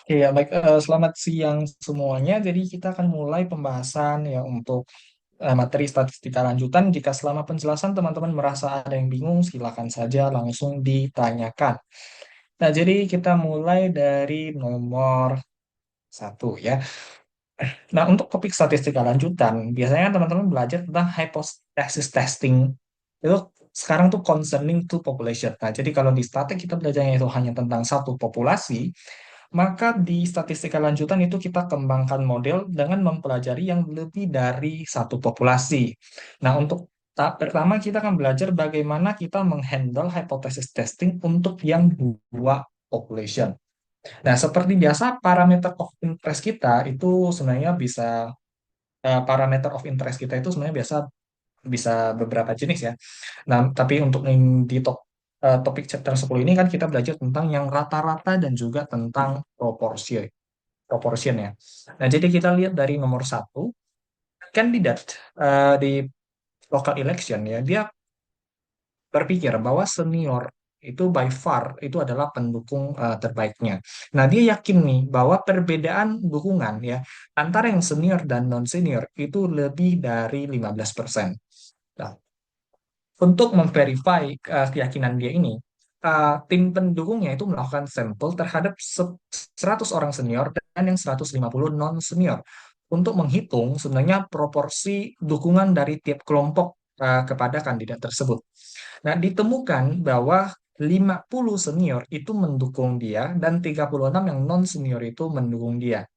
Iya, baik. Selamat siang semuanya. Jadi kita akan mulai pembahasan ya untuk materi statistika lanjutan. Jika selama penjelasan teman-teman merasa ada yang bingung, silakan saja langsung ditanyakan. Nah, jadi kita mulai dari nomor satu ya. Nah, untuk topik statistika lanjutan, biasanya teman-teman belajar tentang hypothesis testing. Itu sekarang tuh concerning to population. Nah, jadi kalau di statik kita belajarnya itu hanya tentang satu populasi, maka di statistika lanjutan itu kita kembangkan model dengan mempelajari yang lebih dari satu populasi. Nah, untuk tahap pertama kita akan belajar bagaimana kita menghandle hypothesis testing untuk yang dua population. Nah, seperti biasa, parameter of interest kita itu sebenarnya bisa parameter of interest kita itu sebenarnya biasa bisa beberapa jenis ya. Nah, tapi untuk yang di topik chapter 10 ini kan kita belajar tentang yang rata-rata dan juga tentang proportion ya. Nah, jadi kita lihat dari nomor satu, kandidat di local election ya, dia berpikir bahwa senior itu by far itu adalah pendukung terbaiknya. Nah, dia yakin nih bahwa perbedaan dukungan ya antara yang senior dan non senior itu lebih dari 15%. Nah, untuk memverify keyakinan dia ini, tim pendukungnya itu melakukan sampel terhadap 100 orang senior dan yang 150 non senior untuk menghitung sebenarnya proporsi dukungan dari tiap kelompok kepada kandidat tersebut. Nah, ditemukan bahwa 50 senior itu mendukung dia dan 36 yang non senior itu mendukung dia.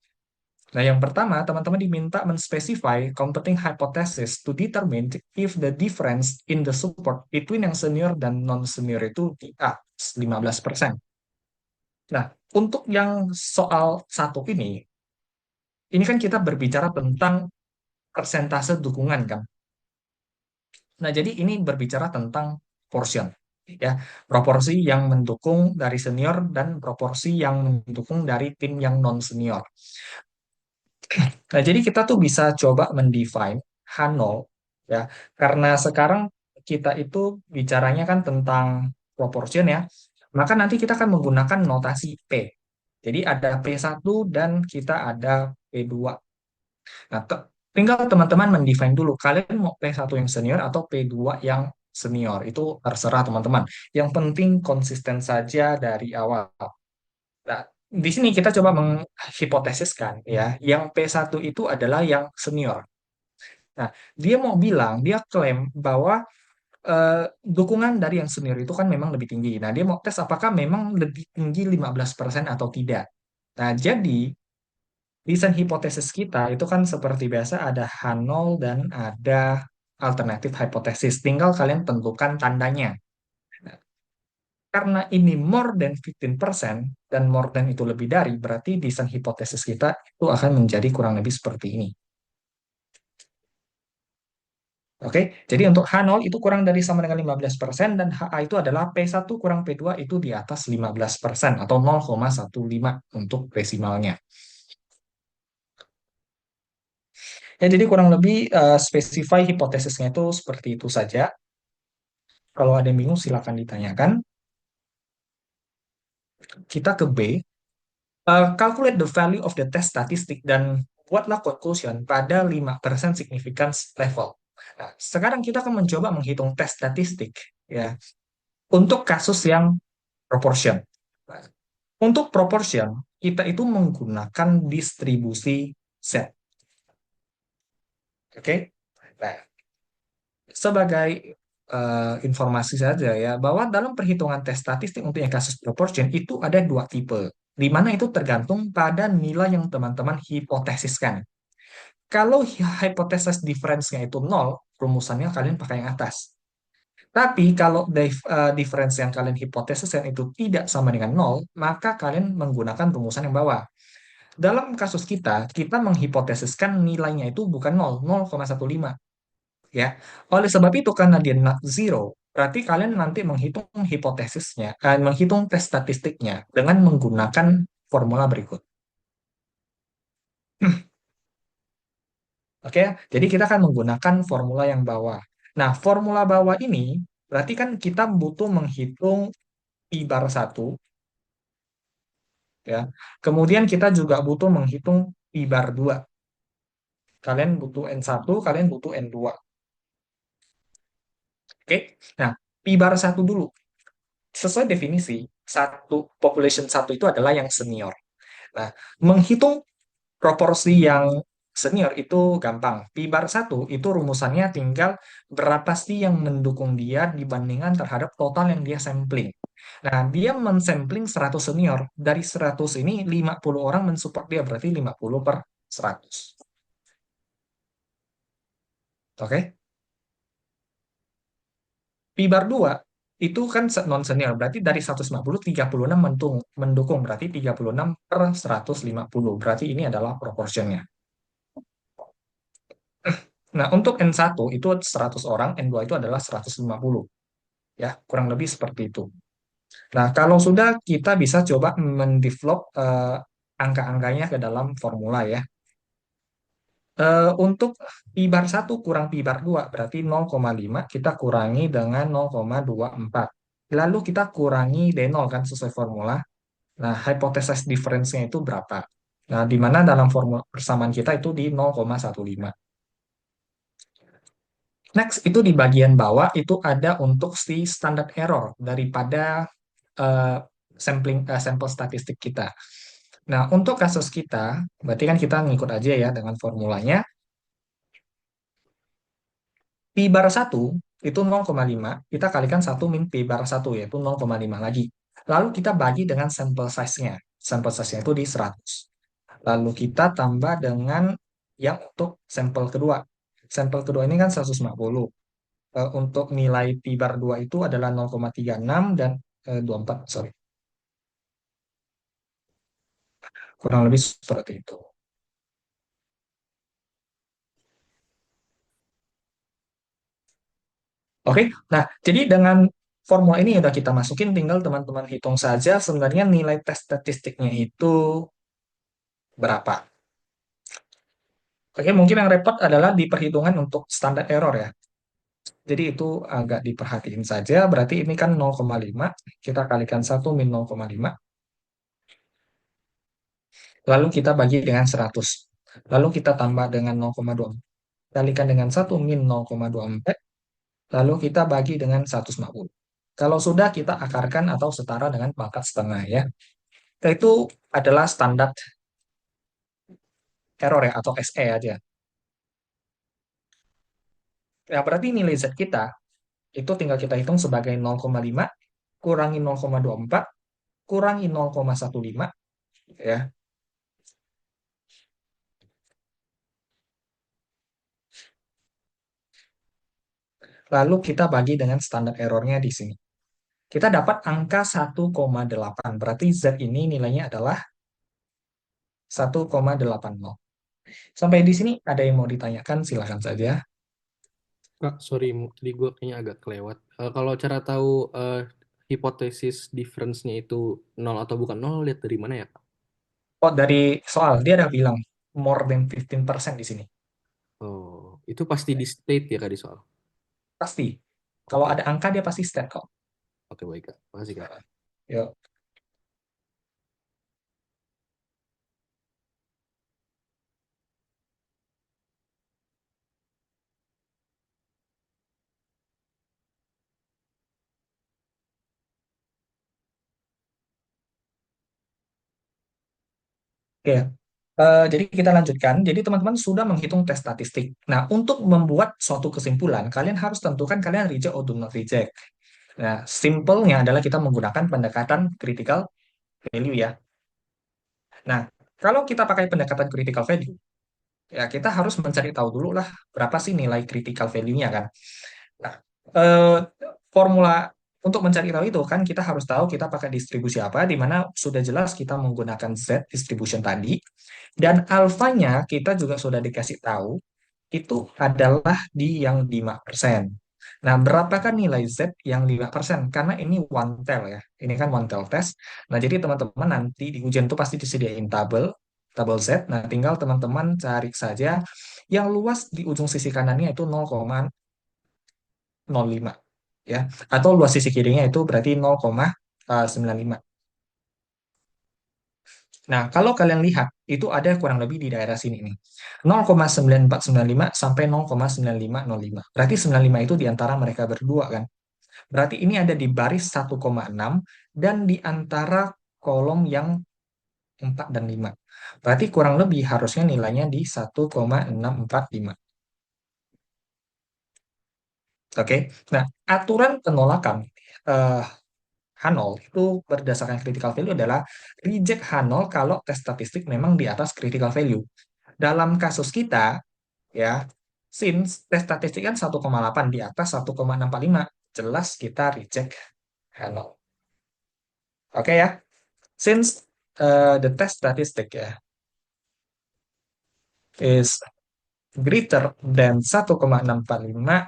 Nah, yang pertama, teman-teman diminta menspesify competing hypothesis to determine if the difference in the support between yang senior dan non-senior itu di atas 15%. Nah, untuk yang soal satu ini kan kita berbicara tentang persentase dukungan kan. Nah, jadi ini berbicara tentang portion, ya, proporsi yang mendukung dari senior dan proporsi yang mendukung dari tim yang non-senior. Nah, jadi kita tuh bisa coba mendefine H0 ya. Karena sekarang kita itu bicaranya kan tentang proportion ya. Maka nanti kita akan menggunakan notasi P. Jadi ada P1 dan kita ada P2. Nah, tinggal teman-teman mendefine dulu kalian mau P1 yang senior atau P2 yang senior. Itu terserah teman-teman. Yang penting konsisten saja dari awal. Nah, di sini kita coba menghipotesiskan ya, yang P1 itu adalah yang senior. Nah, dia mau bilang, dia klaim bahwa dukungan dari yang senior itu kan memang lebih tinggi. Nah, dia mau tes apakah memang lebih tinggi 15% atau tidak. Nah, jadi desain hipotesis kita itu kan seperti biasa ada H0 dan ada alternatif hipotesis. Tinggal kalian tentukan tandanya. Nah, karena ini more than 15% dan more than itu lebih dari, berarti desain hipotesis kita itu akan menjadi kurang lebih seperti ini. Oke, jadi untuk H0 itu kurang dari sama dengan 15% dan HA itu adalah P1 kurang P2 itu di atas 15% atau 0,15 untuk desimalnya. Ya, jadi kurang lebih specify hipotesisnya itu seperti itu saja. Kalau ada yang bingung silakan ditanyakan. Kita ke B. Calculate the value of the test statistic dan buatlah conclusion pada 5% significance level. Nah, sekarang kita akan mencoba menghitung tes statistik ya untuk kasus yang proportion. Nah, untuk proportion, kita itu menggunakan distribusi Z. Oke? Nah, sebagai informasi saja ya, bahwa dalam perhitungan tes statistik untuk yang kasus proportion itu ada dua tipe, di mana itu tergantung pada nilai yang teman-teman hipotesiskan. Kalau hipotesis difference-nya itu nol, rumusannya kalian pakai yang atas. Tapi kalau difference yang kalian hipotesiskan itu tidak sama dengan nol, maka kalian menggunakan rumusan yang bawah. Dalam kasus kita menghipotesiskan nilainya itu bukan 0, 0,15 ya. Oleh sebab itu karena dia not zero, berarti kalian nanti menghitung hipotesisnya, menghitung tes statistiknya dengan menggunakan formula berikut. Oke, jadi kita akan menggunakan formula yang bawah. Nah, formula bawah ini berarti kan kita butuh menghitung I bar 1 ya. Kemudian kita juga butuh menghitung pi bar 2. Kalian butuh N1, kalian butuh N2. Oke. Nah, pi bar 1 dulu. Sesuai definisi, population satu itu adalah yang senior. Nah, menghitung proporsi yang senior itu gampang. Pi bar 1 itu rumusannya tinggal berapa sih yang mendukung dia dibandingkan terhadap total yang dia sampling. Nah, dia mensampling 100 senior. Dari 100 ini 50 orang mensupport dia, berarti 50 per 100. Oke? Pi bar 2 itu kan non senior, berarti dari 150, 36 mendukung, berarti 36 per 150. Berarti ini adalah proportionnya. Nah, untuk N1 itu 100 orang, N2 itu adalah 150. Ya, kurang lebih seperti itu. Nah, kalau sudah kita bisa coba mendevelop angka-angkanya ke dalam formula ya. Untuk pi bar 1 kurang pi bar 2 berarti 0,5 kita kurangi dengan 0,24. Lalu kita kurangi D0 kan sesuai formula. Nah, hypothesis difference-nya itu berapa? Nah, di mana dalam formula persamaan kita itu di 0,15. Next, itu di bagian bawah itu ada untuk si standard error daripada eh, sampel statistik kita. Nah, untuk kasus kita, berarti kan kita ngikut aja ya dengan formulanya. Pi bar 1 itu 0,5, kita kalikan 1 min pi bar 1 yaitu 0,5 lagi. Lalu kita bagi dengan sampel size-nya. Sampel size-nya itu di 100. Lalu kita tambah dengan yang untuk sampel kedua. Sampel kedua ini kan 150. Untuk nilai pi bar 2 itu adalah 0,36 dan 24, sorry. Kurang lebih seperti itu. Oke, nah jadi dengan formula ini udah kita masukin, tinggal teman-teman hitung saja sebenarnya nilai tes statistiknya itu berapa. Oke, mungkin yang repot adalah di perhitungan untuk standar error ya. Jadi itu agak diperhatiin saja, berarti ini kan 0,5, kita kalikan 1 min 0,5, lalu kita bagi dengan 100. Lalu kita tambah dengan 0,2, kalikan dengan 1 min 0,24, lalu kita bagi dengan 150. Kalau sudah kita akarkan atau setara dengan pangkat setengah ya. Itu adalah standar error ya atau SE aja. Ya berarti nilai Z kita itu tinggal kita hitung sebagai 0,5 kurangi 0,24 kurangi 0,15 ya. Lalu kita bagi dengan standar errornya di sini. Kita dapat angka 1,8. Berarti Z ini nilainya adalah 1,80. Sampai di sini ada yang mau ditanyakan, silakan saja. Kak, sorry, tadi gue kayaknya agak kelewat. Kalau cara tahu hipotesis difference-nya itu nol atau bukan nol, lihat dari mana ya, Kak? Oh, dari soal dia ada bilang more than 15% di sini. Oh, itu pasti di state ya, Kak, di soal. Pasti. Kalau Oke, ada angka dia pasti state kok. oke baik, Kak. Makasih, Kak. Yuk. Oke. Jadi kita lanjutkan. Jadi teman-teman sudah menghitung tes statistik. Nah, untuk membuat suatu kesimpulan, kalian harus tentukan kalian reject atau do not reject. Nah, simpelnya adalah kita menggunakan pendekatan critical value ya. Nah, kalau kita pakai pendekatan critical value, ya kita harus mencari tahu dulu lah berapa sih nilai critical value-nya kan. Nah, eh, formula untuk mencari tahu itu kan kita harus tahu kita pakai distribusi apa, di mana sudah jelas kita menggunakan Z distribution tadi, dan alfanya kita juga sudah dikasih tahu itu adalah di yang 5%. Nah, berapakah nilai Z yang 5%? Karena ini one tail ya. Ini kan one tail test. Nah, jadi teman-teman nanti di ujian itu pasti disediain tabel, tabel Z. Nah, tinggal teman-teman cari saja yang luas di ujung sisi kanannya itu 0,05 ya. Atau luas sisi kirinya itu berarti 0,95. Nah, kalau kalian lihat, itu ada kurang lebih di daerah sini nih. 0,9495 sampai 0,9505. Berarti 95 itu di antara mereka berdua kan. Berarti ini ada di baris 1,6 dan di antara kolom yang 4 dan 5. Berarti kurang lebih harusnya nilainya di 1,645. Oke. Nah, aturan penolakan eh, H0 itu berdasarkan critical value adalah reject H0 kalau tes statistik memang di atas critical value. Dalam kasus kita, ya, since tes statistik kan 1,8 di atas 1,645, jelas kita reject H0. Oke ya, since the test statistic ya is greater than 1,645,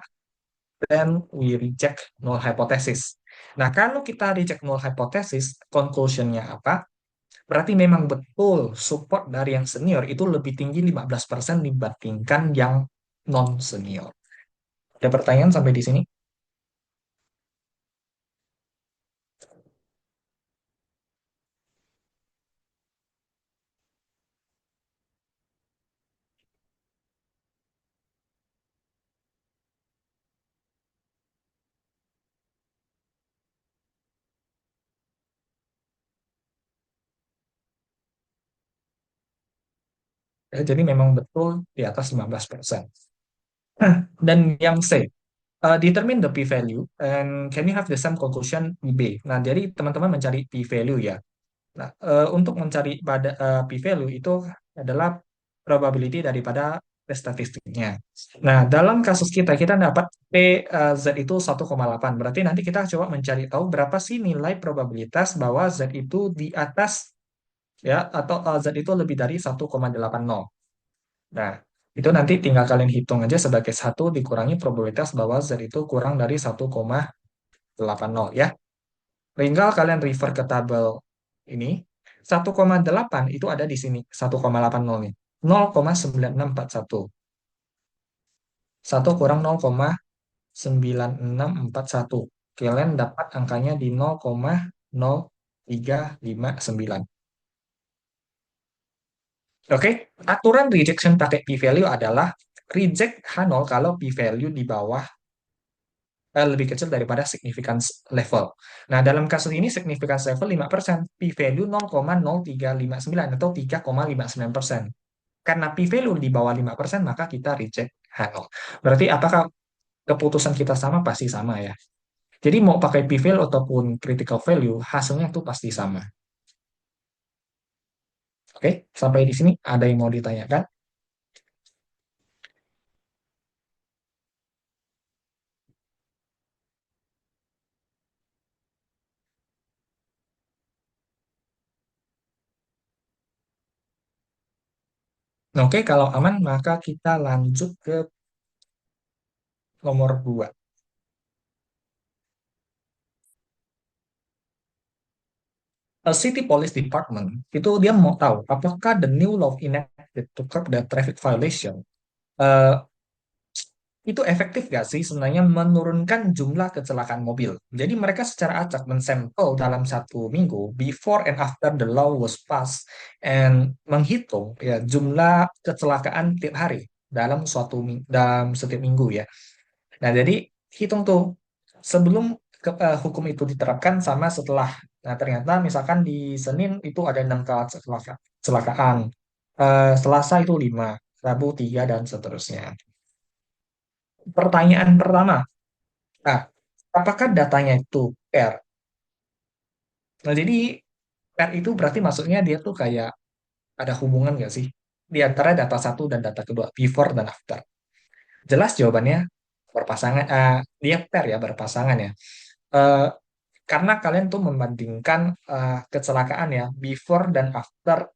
then we reject null hypothesis. Nah, kalau kita reject null hypothesis, conclusionnya apa? Berarti memang betul support dari yang senior itu lebih tinggi 15% dibandingkan yang non senior. Ada pertanyaan sampai di sini? Ya, jadi memang betul di atas 15%. Nah, dan yang C, determine the p-value and can you have the same conclusion B. Nah, jadi teman-teman mencari p-value ya. Nah, untuk mencari pada p-value itu adalah probability daripada tes statistiknya. Nah, dalam kasus kita, kita dapat Z itu 1,8. Berarti nanti kita coba mencari tahu berapa sih nilai probabilitas bahwa Z itu di atas, ya, atau Z itu lebih dari 1,80. Nah, itu nanti tinggal kalian hitung aja sebagai satu dikurangi probabilitas bahwa Z itu kurang dari 1,80 ya. Tinggal kalian refer ke tabel ini. 1,8 itu ada di sini. 1,80 nih. 0,9641. 1 kurang 0,9641. Kalian dapat angkanya di 0,0359. Oke, aturan rejection pakai p-value adalah reject H0 kalau p-value di bawah lebih kecil daripada significance level. Nah, dalam kasus ini significance level 5%, p-value 0,0359 atau 3,59%. Karena p-value di bawah 5%, maka kita reject H0. Berarti apakah keputusan kita sama? Pasti sama ya. Jadi mau pakai p-value ataupun critical value, hasilnya itu pasti sama. Oke, sampai di sini ada yang mau ditanyakan? Oke, kalau aman, maka kita lanjut ke nomor 2. City Police Department itu dia mau tahu apakah the new law enacted to curb the traffic violation eh, itu efektif gak sih sebenarnya menurunkan jumlah kecelakaan mobil. Jadi mereka secara acak mensampel dalam 1 minggu before and after the law was passed and menghitung ya jumlah kecelakaan tiap hari dalam setiap minggu ya. Nah, jadi hitung tuh sebelum hukum itu diterapkan sama setelah. Nah, ternyata misalkan di Senin itu ada 6 kali kecelakaan. Selasa itu 5, Rabu 3, dan seterusnya. Pertanyaan pertama, nah, apakah datanya itu pair? Nah, jadi pair itu berarti maksudnya dia tuh kayak ada hubungan nggak sih? Di antara data satu dan data kedua, before dan after. Jelas jawabannya berpasangan, dia pair ya, berpasangan ya. Eh, karena kalian tuh membandingkan kecelakaan ya before dan after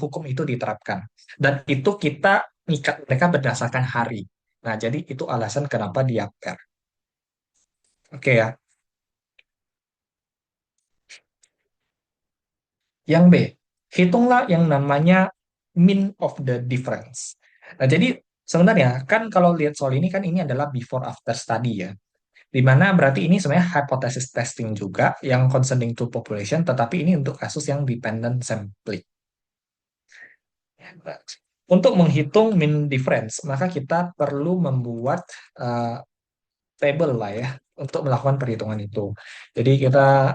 hukum itu diterapkan dan itu kita ikat mereka berdasarkan hari. Nah, jadi itu alasan kenapa dia pair. Oke ya. Yang B, hitunglah yang namanya mean of the difference. Nah, jadi sebenarnya kan kalau lihat soal ini kan ini adalah before after study ya. Di mana berarti ini sebenarnya hypothesis testing juga yang concerning to population, tetapi ini untuk kasus yang dependent sampling. Untuk menghitung mean difference, maka kita perlu membuat uh, table lah ya untuk melakukan perhitungan itu. Jadi kita,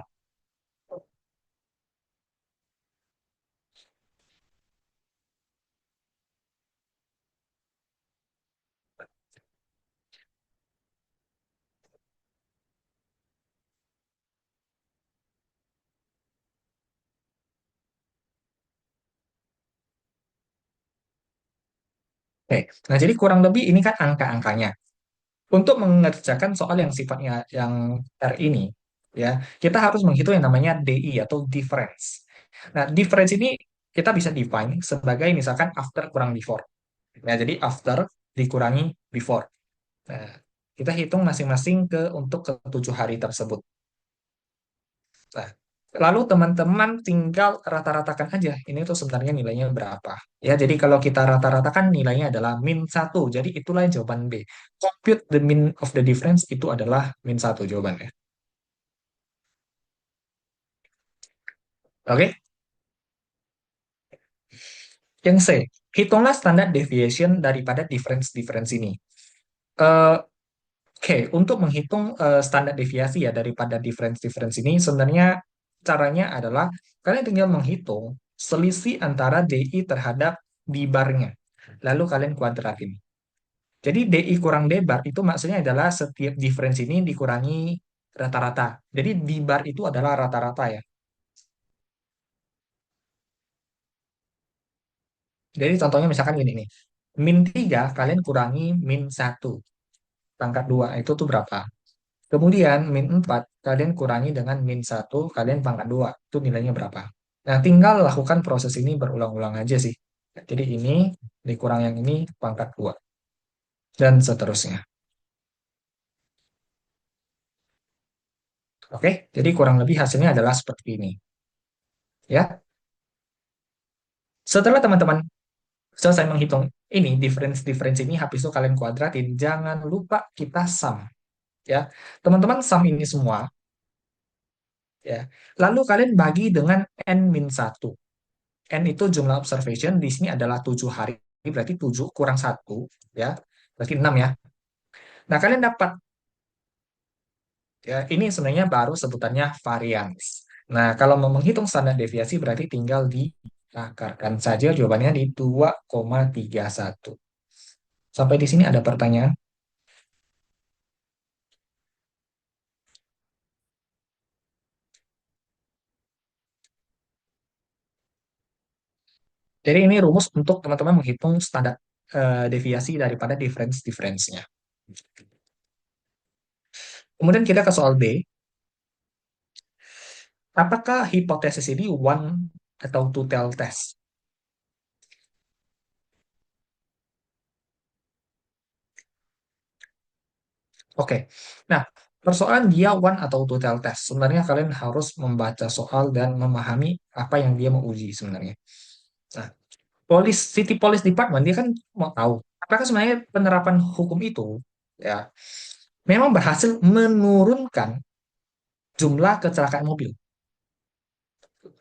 oke. Nah, jadi kurang lebih ini kan angka-angkanya. Untuk mengerjakan soal yang sifatnya yang R ini, ya, kita harus menghitung yang namanya DI atau difference. Nah, difference ini kita bisa define sebagai misalkan after kurang before. Nah, jadi after dikurangi before. Nah, kita hitung masing-masing untuk ketujuh hari tersebut. Nah, lalu teman-teman tinggal rata-ratakan aja. Ini tuh sebenarnya nilainya berapa. Ya, jadi kalau kita rata-ratakan nilainya adalah min satu. Jadi itulah jawaban B. Compute the mean of the difference itu adalah min satu jawabannya. Oke? Yang C, hitunglah standard deviation daripada difference-difference ini. Eh, Oke, untuk menghitung standar deviasi ya daripada difference-difference ini, sebenarnya caranya adalah kalian tinggal menghitung selisih antara DI terhadap D barnya. Lalu kalian kuadratin. Jadi DI kurang D bar itu maksudnya adalah setiap difference ini dikurangi rata-rata. Jadi D bar itu adalah rata-rata ya. Jadi contohnya misalkan gini nih. Min 3 kalian kurangi min satu pangkat 2 itu tuh berapa? Kemudian min 4 kalian kurangi dengan min satu kalian pangkat 2 itu nilainya berapa? Nah, tinggal lakukan proses ini berulang-ulang aja sih. Jadi ini dikurang yang ini pangkat 2 dan seterusnya. Oke, jadi kurang lebih hasilnya adalah seperti ini. Ya, setelah teman-teman selesai menghitung ini difference ini habis itu kalian kuadratin, jangan lupa kita sum ya. Teman-teman sum ini semua ya. Lalu kalian bagi dengan n min satu. N itu jumlah observation, di sini adalah 7 hari, berarti 7 kurang satu ya, berarti 6 ya. Nah, kalian dapat, ya, ini sebenarnya baru sebutannya varians. Nah, kalau mau menghitung standar deviasi berarti tinggal diakarkan saja jawabannya di 2,31. Sampai di sini ada pertanyaan? Jadi ini rumus untuk teman-teman menghitung standar deviasi daripada difference-difference-nya. Kemudian kita ke soal B. Apakah hipotesis ini one atau two tail test? Oke. Nah, persoalan dia one atau two tail test. Sebenarnya kalian harus membaca soal dan memahami apa yang dia mau uji sebenarnya. Nah, City Police Department dia kan mau tahu apakah sebenarnya penerapan hukum itu ya memang berhasil menurunkan jumlah kecelakaan mobil.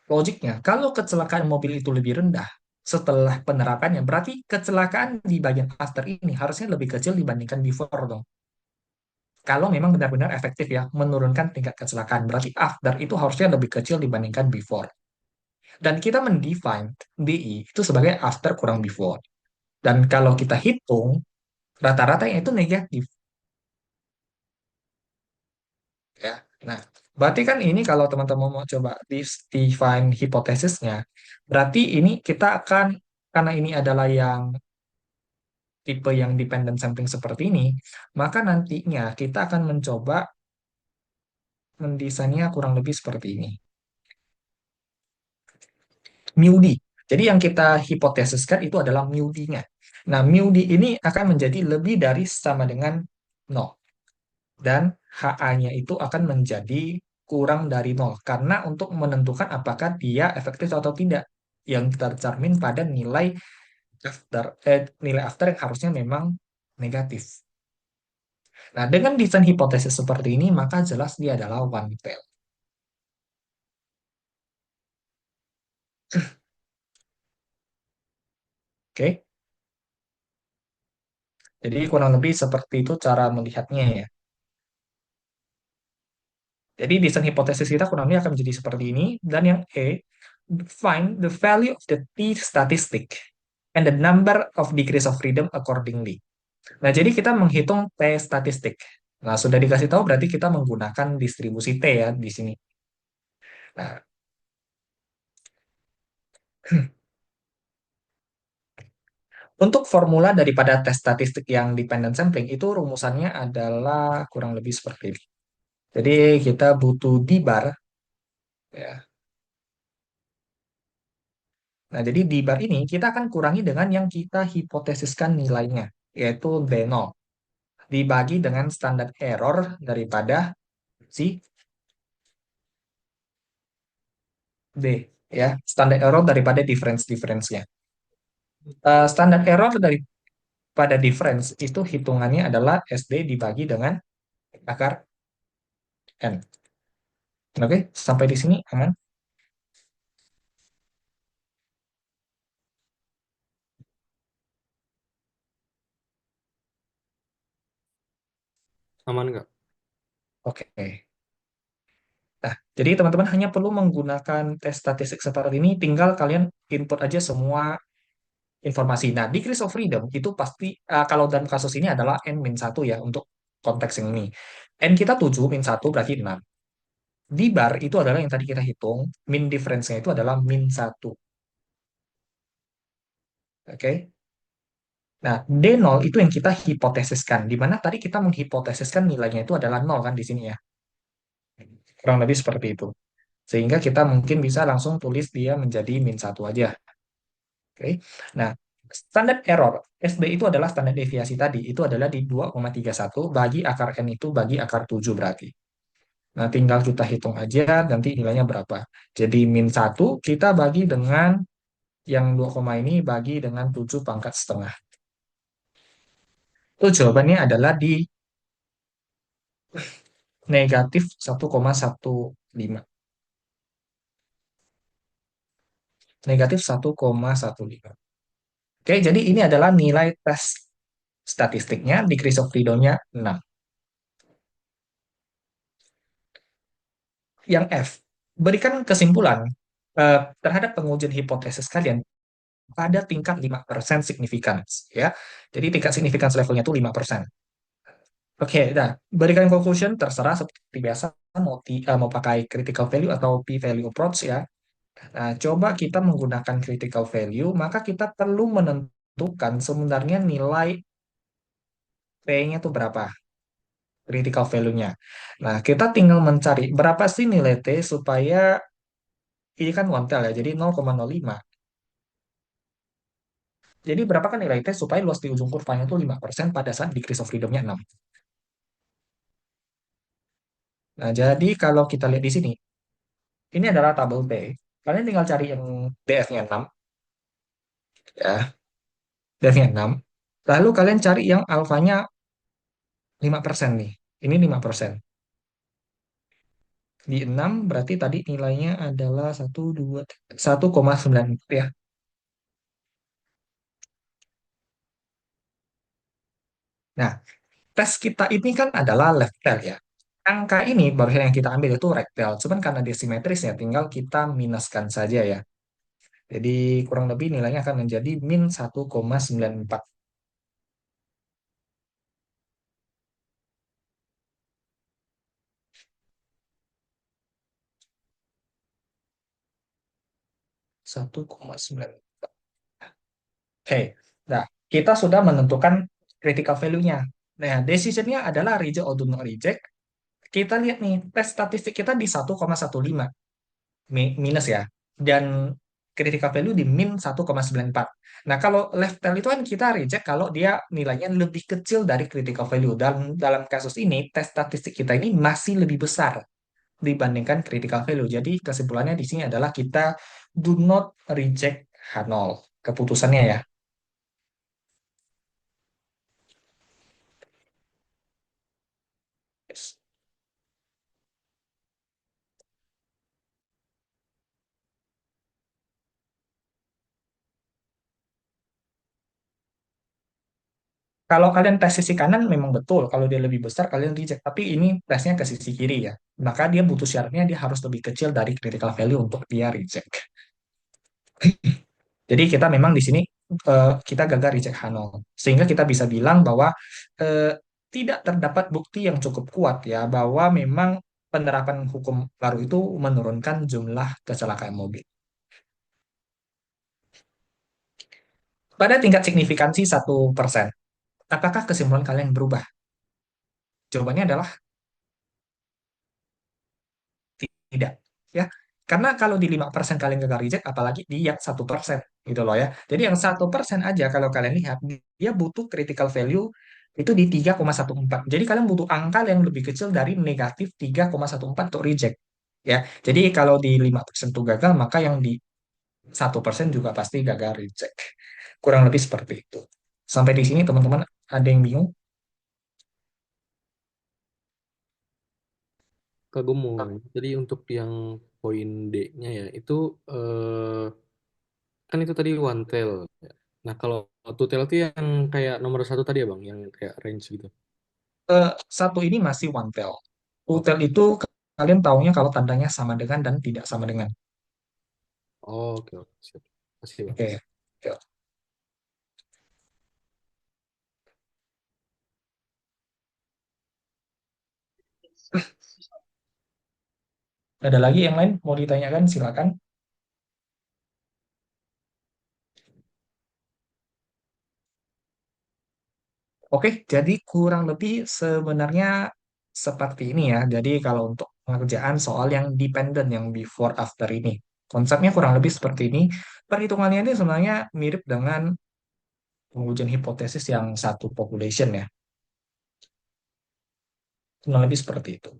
Logiknya, kalau kecelakaan mobil itu lebih rendah setelah penerapannya, berarti kecelakaan di bagian after ini harusnya lebih kecil dibandingkan before dong. Kalau memang benar-benar efektif ya menurunkan tingkat kecelakaan, berarti after itu harusnya lebih kecil dibandingkan before. Dan kita mendefine DI itu sebagai after kurang before. Dan kalau kita hitung rata-ratanya itu negatif ya. Nah, berarti kan ini kalau teman-teman mau coba define hipotesisnya, berarti ini kita akan karena ini adalah yang tipe yang dependent sampling seperti ini, maka nantinya kita akan mencoba mendesainnya kurang lebih seperti ini. MUD. Jadi yang kita hipotesiskan itu adalah MUD-nya. Nah, MUD ini akan menjadi lebih dari sama dengan 0. Dan HA-nya itu akan menjadi kurang dari 0. Karena untuk menentukan apakah dia efektif atau tidak, yang tercermin pada nilai after yang harusnya memang negatif. Nah, dengan desain hipotesis seperti ini, maka jelas dia adalah one tail. Oke, jadi kurang lebih seperti itu cara melihatnya ya. Jadi desain hipotesis kita kurang lebih akan menjadi seperti ini. Dan yang E, find the value of the t statistic and the number of degrees of freedom accordingly. Nah, jadi kita menghitung t statistik. Nah, sudah dikasih tahu berarti kita menggunakan distribusi t ya di sini. Nah, untuk formula daripada tes statistik yang dependent sampling itu rumusannya adalah kurang lebih seperti ini. Jadi kita butuh d bar ya. Nah, jadi di bar ini kita akan kurangi dengan yang kita hipotesiskan nilainya, yaitu D0, dibagi dengan standar error daripada si D, ya, standar error daripada difference-nya. Standar error daripada difference itu hitungannya adalah SD dibagi dengan akar N. Oke, sampai di sini aman? Aman nggak? Oke. Nah, jadi teman-teman hanya perlu menggunakan tes statistik seperti ini, tinggal kalian input aja semua informasi. Nah, decrease of freedom itu pasti kalau dalam kasus ini adalah n-1 ya untuk konteks yang ini. N kita 7, min 1 berarti 6. Di bar itu adalah yang tadi kita hitung, min difference-nya itu adalah min 1. Oke. Nah, D0 itu yang kita hipotesiskan. Di mana tadi kita menghipotesiskan nilainya itu adalah 0 kan di sini ya. Kurang lebih seperti itu. Sehingga kita mungkin bisa langsung tulis dia menjadi min 1 aja. Oke. Nah, standar error SD itu adalah standar deviasi tadi. Itu adalah di 2,31 bagi akar N itu bagi akar 7 berarti. Nah, tinggal kita hitung aja nanti nilainya berapa. Jadi min 1 kita bagi dengan yang 2, ini bagi dengan 7 pangkat setengah. Itu jawabannya adalah di negatif 1,15. Negatif 1,15. Oke, jadi ini adalah nilai tes statistiknya, decrease of freedom-nya 6. Yang F, berikan kesimpulan terhadap pengujian hipotesis kalian pada tingkat 5% significance ya. Jadi tingkat significance levelnya itu 5%. Oke, nah, berikan conclusion terserah seperti biasa mau pakai critical value atau p-value approach ya. Nah, coba kita menggunakan critical value, maka kita perlu menentukan sebenarnya nilai P-nya itu berapa, critical value-nya. Nah, kita tinggal mencari berapa sih nilai T supaya ini kan one tail ya, jadi 0,05. Jadi berapa kan nilai T supaya luas di ujung kurvanya itu 5% pada saat decrease of freedom-nya 6. Nah, jadi kalau kita lihat di sini, ini adalah tabel T. Kalian tinggal cari yang DF-nya 6, ya, DF-nya 6. Lalu kalian cari yang alfanya 5% nih. Ini 5%. Di 6 berarti tadi nilainya adalah 1,9 ya. Nah, tes kita ini kan adalah left tail ya. Angka ini barusan yang kita ambil itu right tail. Cuman karena dia simetris ya, tinggal kita minuskan saja ya. Jadi kurang lebih nilainya akan menjadi min 1,94. Satu koma sembilan. Oke, nah kita sudah menentukan critical value-nya. Nah, decision-nya adalah reject or do not reject. Kita lihat nih, tes statistik kita di 1,15 minus ya. Dan critical value di min 1,94. Nah, kalau left tail itu kan kita reject kalau dia nilainya lebih kecil dari critical value. Dan dalam kasus ini, tes statistik kita ini masih lebih besar dibandingkan critical value. Jadi kesimpulannya di sini adalah kita do not reject H0. Keputusannya ya. Kalau kalian tes sisi kanan memang betul, kalau dia lebih besar kalian reject. Tapi ini tesnya ke sisi kiri ya. Maka dia butuh syaratnya dia harus lebih kecil dari critical value untuk dia reject. Jadi kita memang di sini kita gagal reject Hanol. Sehingga kita bisa bilang bahwa tidak terdapat bukti yang cukup kuat ya bahwa memang penerapan hukum baru itu menurunkan jumlah kecelakaan mobil. Pada tingkat signifikansi 1%, apakah kesimpulan kalian berubah? Jawabannya adalah tidak. Ya, karena kalau di 5% kalian gagal reject, apalagi di yang 1%, gitu loh ya. Jadi yang 1% aja kalau kalian lihat, dia butuh critical value itu di 3,14. Jadi kalian butuh angka yang lebih kecil dari negatif 3,14 untuk reject. Ya, jadi kalau di 5% itu gagal, maka yang di 1% juga pasti gagal reject. Kurang lebih seperti itu. Sampai di sini teman-teman ada yang bingung? Kak, gue mau nanya. Jadi untuk yang poin D-nya ya, itu kan itu tadi one tail. Nah, kalau two tail itu yang kayak nomor satu tadi ya Bang, yang kayak range gitu. Satu ini masih one tail. Two Oh, tail itu kalian taunya kalau tandanya sama dengan dan tidak sama dengan. oh, oke, oke, siap. Kasih Bang. Oke. Oke. Ada lagi yang lain mau ditanyakan? Silakan. Oke, jadi kurang lebih sebenarnya seperti ini ya. Jadi kalau untuk pengerjaan soal yang dependent, yang before after ini, konsepnya kurang lebih seperti ini. Perhitungannya ini sebenarnya mirip dengan pengujian hipotesis yang satu population ya. Kurang lebih seperti itu.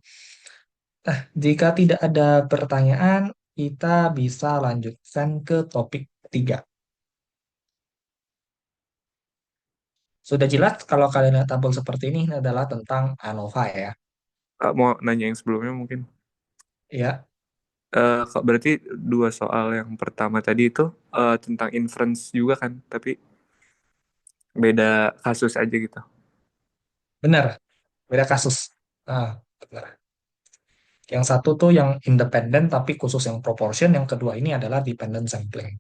Nah, jika tidak ada pertanyaan, kita bisa lanjutkan ke topik 3. Sudah jelas kalau kalian lihat tabel seperti ini adalah tentang ANOVA ya. Mau nanya yang sebelumnya mungkin. Ya, Kak, berarti dua soal yang pertama tadi itu tentang inference juga kan, tapi beda kasus aja gitu. benar. Beda kasus. Nah, benar. Yang satu tuh yang independen tapi khusus yang proportion, yang kedua ini adalah dependent sampling.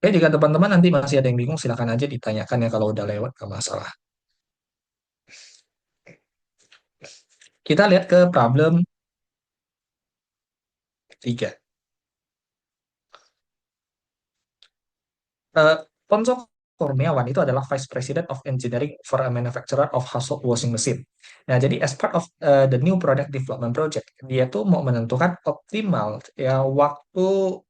Oke, jika teman-teman nanti masih ada yang bingung, silakan aja ditanyakan ya kalau udah lewat, nggak masalah. Kita lihat ke problem 3. Eh, Ponzo Kurniawan itu adalah Vice President of Engineering for a manufacturer of household washing machine. Nah, jadi as part of the new product development project, dia tuh mau menentukan optimal ya waktu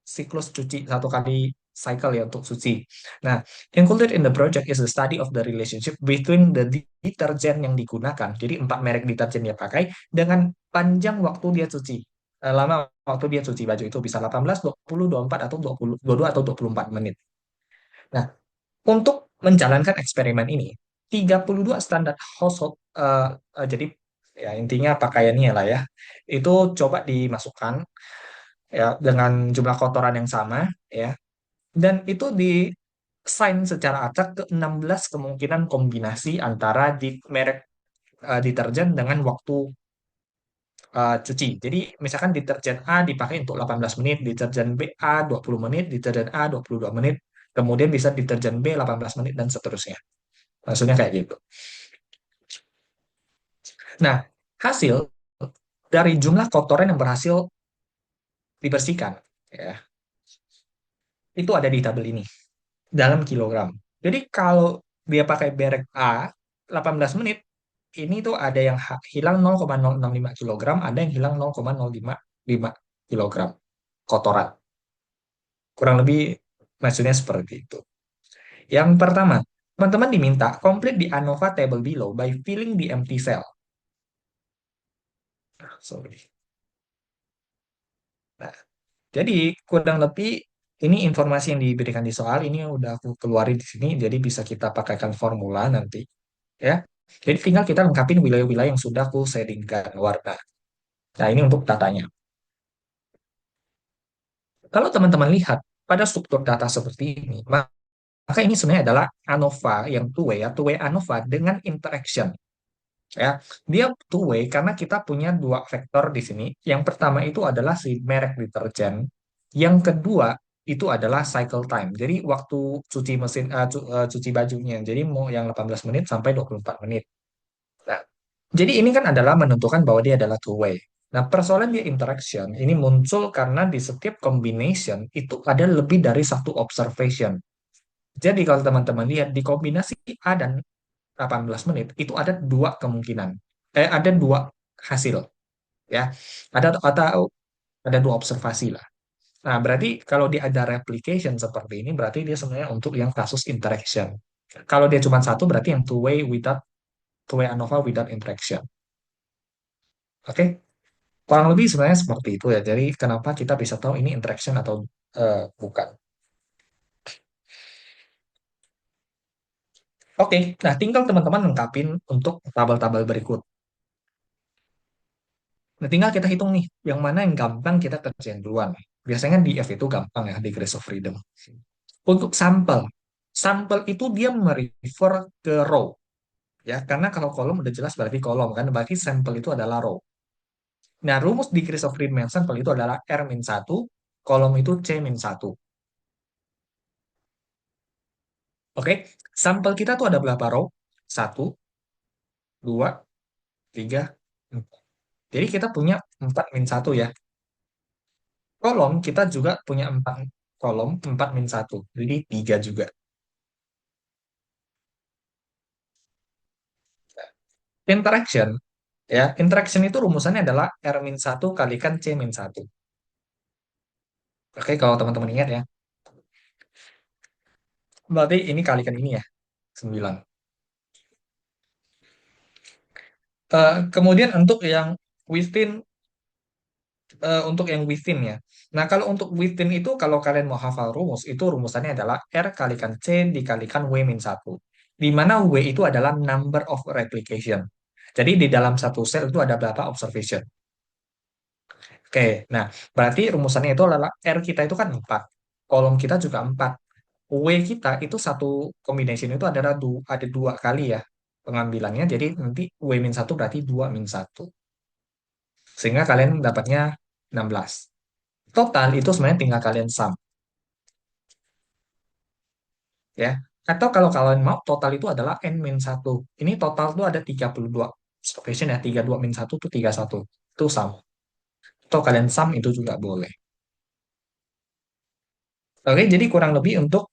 siklus cuci satu kali cycle ya untuk cuci. Nah, included in the project is the study of the relationship between the detergent yang digunakan. Jadi 4 merek deterjen dia pakai dengan panjang waktu dia cuci. Lama waktu dia cuci baju itu bisa 18, 20, 24 atau 20, 22 atau 24 menit. Nah, untuk menjalankan eksperimen ini, 32 standar household, jadi ya intinya pakaiannya lah ya, itu coba dimasukkan ya dengan jumlah kotoran yang sama ya, dan itu diassign secara acak ke 16 kemungkinan kombinasi antara di merek deterjen dengan waktu cuci. Jadi misalkan deterjen A dipakai untuk 18 menit, deterjen B A 20 menit, deterjen A 22 menit, kemudian bisa deterjen B 18 menit dan seterusnya. Maksudnya kayak gitu. Nah, hasil dari jumlah kotoran yang berhasil dibersihkan ya, itu ada di tabel ini dalam kilogram. Jadi kalau dia pakai merek A 18 menit, ini tuh ada yang hilang 0,065 kilogram, ada yang hilang 0,055 kilogram kotoran. Kurang lebih maksudnya seperti itu. Yang pertama, teman-teman diminta complete the ANOVA table below by filling the empty cell. Sorry. Nah, jadi kurang lebih Ini informasi yang diberikan di soal, ini yang udah aku keluarin di sini, jadi bisa kita pakaikan formula nanti, ya. Jadi tinggal kita lengkapin wilayah-wilayah yang sudah aku shadingkan warna. Nah, ini untuk datanya. Kalau teman-teman lihat pada struktur data seperti ini, maka ini sebenarnya adalah ANOVA yang two-way ya, two-way ANOVA dengan interaction. Ya, dia two-way karena kita punya dua vektor di sini. Yang pertama itu adalah si merek deterjen. Yang kedua itu adalah cycle time. Jadi waktu cuci mesin cuci bajunya. Jadi mau yang 18 menit sampai 24 menit. Nah, jadi ini kan adalah menentukan bahwa dia adalah two-way. Nah, persoalan dia interaction ini muncul karena di setiap combination itu ada lebih dari satu observation. Jadi kalau teman-teman lihat di kombinasi A dan 18 menit itu ada dua kemungkinan. Ada dua hasil ya. Ada dua observasi lah. Nah, berarti kalau dia ada replication seperti ini berarti dia sebenarnya untuk yang kasus interaction. Kalau dia cuma satu berarti yang two-way ANOVA without interaction. Oke? Kurang lebih sebenarnya seperti itu ya. Jadi kenapa kita bisa tahu ini interaction atau bukan. Oke, nah tinggal teman-teman lengkapin untuk tabel-tabel berikut. Nah, tinggal kita hitung nih, yang mana yang gampang kita kerjain duluan. Biasanya di F itu gampang ya, degrees of freedom. Untuk sampel, sampel itu dia merefer ke row. Ya, karena kalau kolom udah jelas berarti kolom, kan? Berarti sampel itu adalah row. Nah, rumus degrees of freedom yang sampel itu adalah R-1, kolom itu C-1. Oke, sampel kita tuh ada berapa row? Satu, dua, tiga, empat. Jadi kita punya 4-1 ya. Kolom kita juga punya 4 kolom, 4-1. Jadi 3 juga. Interaction, ya, interaction itu rumusannya adalah R-1 kalikan C-1. Oke, kalau teman-teman ingat ya. Berarti ini kalikan ini ya, 9. Kemudian untuk yang within ya. Nah, kalau untuk within itu kalau kalian mau hafal rumus, itu rumusannya adalah R kalikan C dikalikan W-1. Di mana W itu adalah number of replication. Jadi di dalam satu sel itu ada berapa observation. Oke, nah berarti rumusannya itu adalah R kita itu kan 4. Kolom kita juga 4. W kita itu satu combination itu ada dua kali ya pengambilannya. Jadi nanti W-1 berarti 2-1. Sehingga kalian dapatnya 16. Total itu sebenarnya tinggal kalian sum ya. Atau kalau kalian mau total itu adalah N-1. Ini total itu ada 32 observation ya. 32-1 itu 31. Itu sum. Atau kalian sum itu juga boleh. Oke, jadi kurang lebih untuk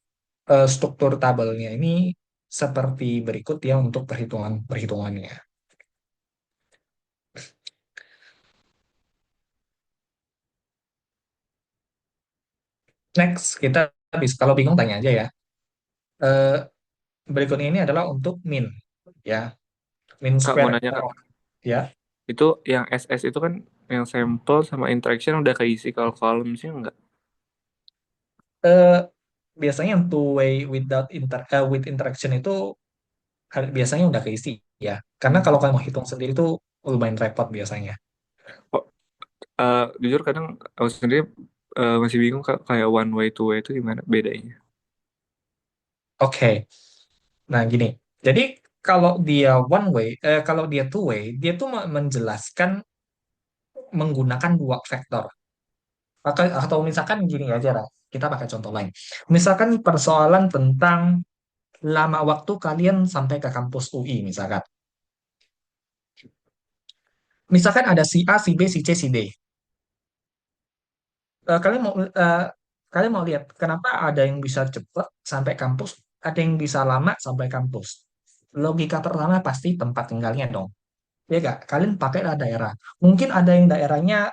struktur tabelnya ini seperti berikut ya untuk perhitungannya. Next, kita bisa kalau bingung tanya aja ya. Eh, Berikutnya ini adalah untuk min ya, min Kak mau square nanya Kak, error ya. itu yang SS itu kan yang sampel sama interaction udah keisi, kalau columns-nya enggak. Eh, Biasanya yang two way with interaction itu biasanya udah keisi ya. Karena kalau kalian mau hitung sendiri itu lumayan repot biasanya. Kok jujur kadang aku sendiri masih bingung Kak, kayak one way two way itu gimana bedanya. Oke. Nah, gini. Jadi kalau dia two way, dia tuh menjelaskan menggunakan dua vektor. Atau misalkan gini aja lah, kita pakai contoh lain. Misalkan persoalan tentang lama waktu kalian sampai ke kampus UI misalkan. Misalkan ada si A, si B, si C, si D. Eh, kalian mau eh, kalian mau lihat kenapa ada yang bisa cepat sampai kampus, ada yang bisa lama sampai kampus. Logika pertama pasti tempat tinggalnya dong. Ya gak? Kalian pakailah daerah. Mungkin ada yang daerahnya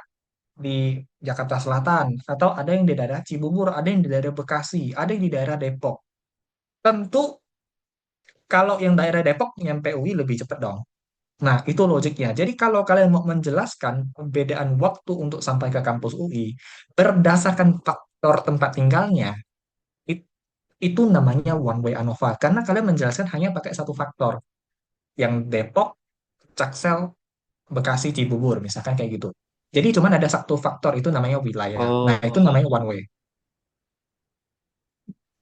di Jakarta Selatan, atau ada yang di daerah Cibubur, ada yang di daerah Bekasi, ada yang di daerah Depok. Tentu kalau yang daerah Depok nyampe UI lebih cepat dong. Nah, itu logiknya. Jadi kalau kalian mau menjelaskan perbedaan waktu untuk sampai ke kampus UI berdasarkan faktor tempat tinggalnya, it- itu namanya one way ANOVA. Karena kalian menjelaskan hanya pakai satu faktor, yang Depok, Jaksel, Bekasi, Cibubur, misalkan kayak gitu. Jadi cuman ada satu faktor, itu namanya wilayah. Nah, itu Oh, namanya one way.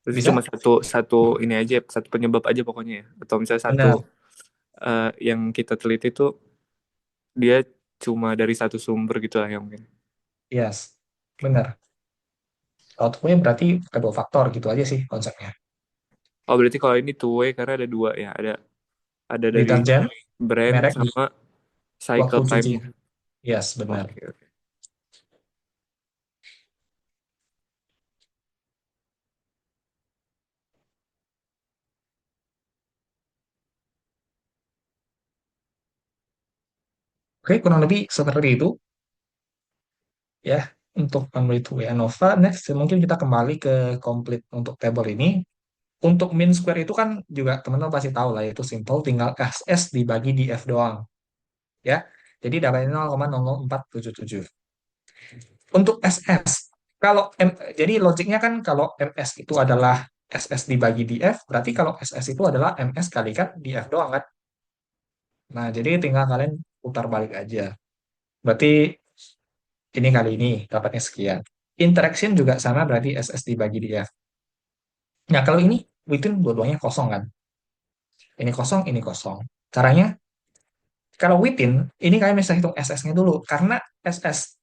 berarti cuma Bisa? satu satu ini aja, satu penyebab aja pokoknya ya. Atau misalnya satu Benar. yang kita teliti tuh dia cuma dari satu sumber gitu lah yang mungkin. Yes. Benar. Outputnya berarti kedua faktor gitu aja sih konsepnya. Oh, berarti kalau ini two way karena ada dua ya, ada dari Deterjen, brand merek, sama cycle waktu cuci. time-nya. Yes, benar. Oke, oke. Oke, kurang lebih seperti itu ya untuk Conway to ANOVA. Next, mungkin kita kembali ke complete untuk tabel ini. Untuk mean square itu kan juga teman-teman pasti tahu lah, itu simple, tinggal SS dibagi di F doang ya. Jadi dapatnya 0,00477. Untuk SS, kalau jadi logiknya kan kalau MS itu adalah SS dibagi di F, berarti kalau SS itu adalah MS kalikan di F doang kan. Nah, jadi tinggal kalian putar balik aja. Berarti ini kali ini dapatnya sekian. Interaction juga sama, berarti SS dibagi di F. Nah, kalau ini within dua-duanya kosong kan. Ini kosong, ini kosong. Caranya, kalau within, ini kalian bisa hitung SS-nya dulu. Karena SS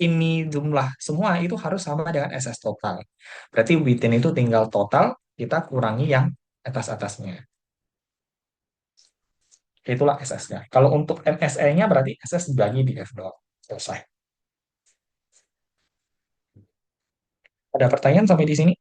ini jumlah semua itu harus sama dengan SS total. Berarti within itu tinggal total, kita kurangi yang atas-atasnya. Itulah SS-nya. Kalau untuk MSE-nya berarti SS dibagi di F doang. Selesai. Ada pertanyaan sampai di sini?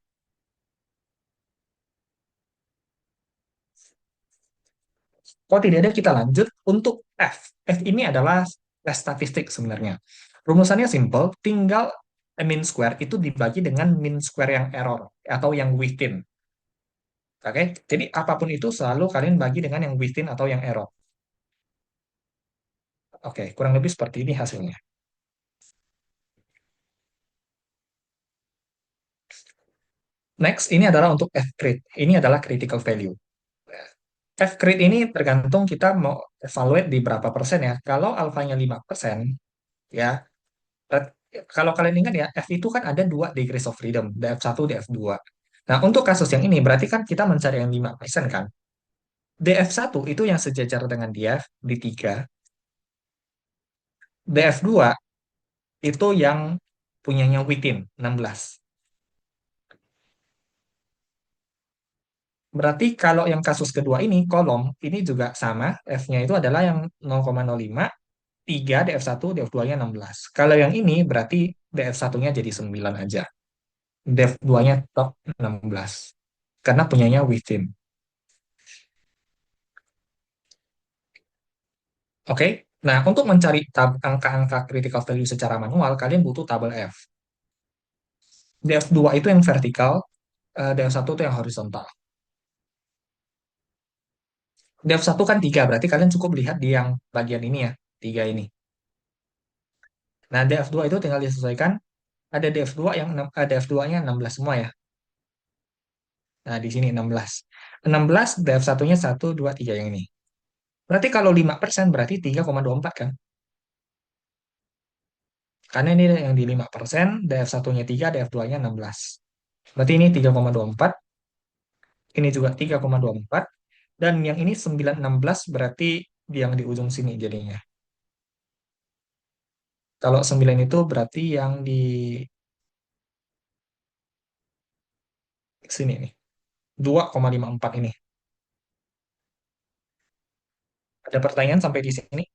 Kalau tidak ada, kita lanjut untuk F. F ini adalah tes statistik sebenarnya. Rumusannya simple, tinggal mean square itu dibagi dengan mean square yang error atau yang within. Oke, jadi apapun itu selalu kalian bagi dengan yang within atau yang error. Oke, kurang lebih seperti ini hasilnya. Next, ini adalah untuk F crit. Ini adalah critical value. F crit ini tergantung kita mau evaluate di berapa persen ya. Kalau alfanya 5%, ya, kalau kalian ingat ya, F itu kan ada dua degrees of freedom, DF1, DF2. Nah, untuk kasus yang ini, berarti kan kita mencari yang 5% kan. DF1 itu yang sejajar dengan DF di 3. DF2 itu yang punyanya within 16. Berarti kalau yang kasus kedua ini, kolom, ini juga sama. F-nya itu adalah yang 0,05, 3 DF1, DF2-nya 16. Kalau yang ini berarti DF1-nya jadi 9 aja. DF2-nya tetap 16. Karena punyanya within. Oke. Nah, untuk mencari angka-angka critical value secara manual, kalian butuh tabel F. DF2 itu yang vertikal, DF1 itu yang horizontal. DF1 kan 3, berarti kalian cukup lihat di yang bagian ini ya, 3 ini. Nah, DF2 itu tinggal disesuaikan. Ada DF2 yang DF2-nya 16 semua ya. Nah, di sini 16. 16 DF1-nya 1, 2, 3 yang ini. Berarti kalau 5% berarti 3,24 kan? Karena ini yang di 5%, DF1-nya 3, DF2-nya 16. Berarti ini 3,24, ini juga 3,24, dan yang ini 9,16 berarti yang di ujung sini jadinya. Kalau 9 itu berarti yang di sini nih, 2,54 ini. Ada pertanyaan sampai di sini?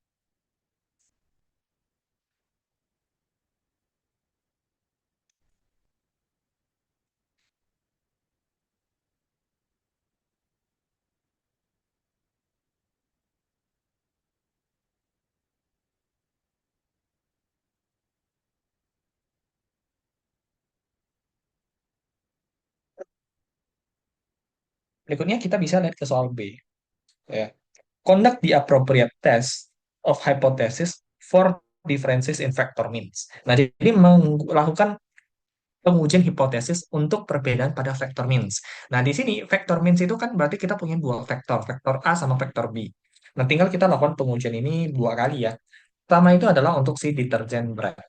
Berikutnya kita bisa lihat ke soal B. Ya. Conduct the appropriate test of hypothesis for differences in factor means. Nah, jadi melakukan pengujian hipotesis untuk perbedaan pada vektor means. Nah, di sini vektor means itu kan berarti kita punya dua vektor, vektor A sama vektor B. Nah, tinggal kita lakukan pengujian ini dua kali ya. Pertama itu adalah untuk si deterjen brand.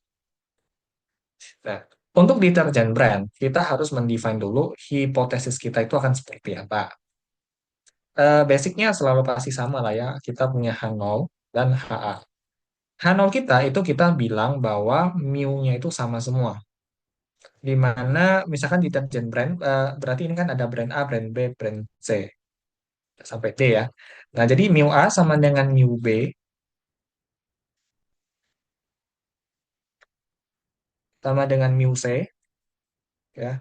Nah, untuk deterjen brand, kita harus mendefine dulu hipotesis kita itu akan seperti apa. Basicnya selalu pasti sama lah ya. Kita punya H0 dan HA. H0 kita itu kita bilang bahwa mu-nya itu sama semua. Di mana misalkan deterjen brand, berarti ini kan ada brand A, brand B, brand C, sampai D ya. Nah, jadi mu A sama dengan mu B, sama dengan mu C, ya,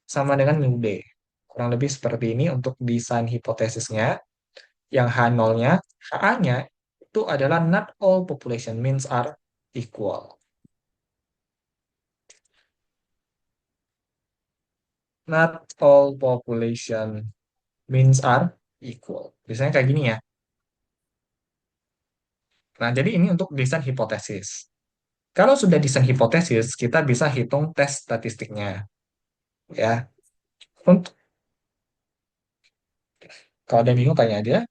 sama dengan mu D. Kurang lebih seperti ini untuk desain hipotesisnya. Yang H0-nya, HA-nya itu adalah not all population means are equal. Not all population means are equal. Biasanya kayak gini ya. Nah, jadi ini untuk desain hipotesis. Kalau sudah desain hipotesis, kita bisa hitung tes statistiknya. Ya, untuk kalau ada yang bingung tanya aja.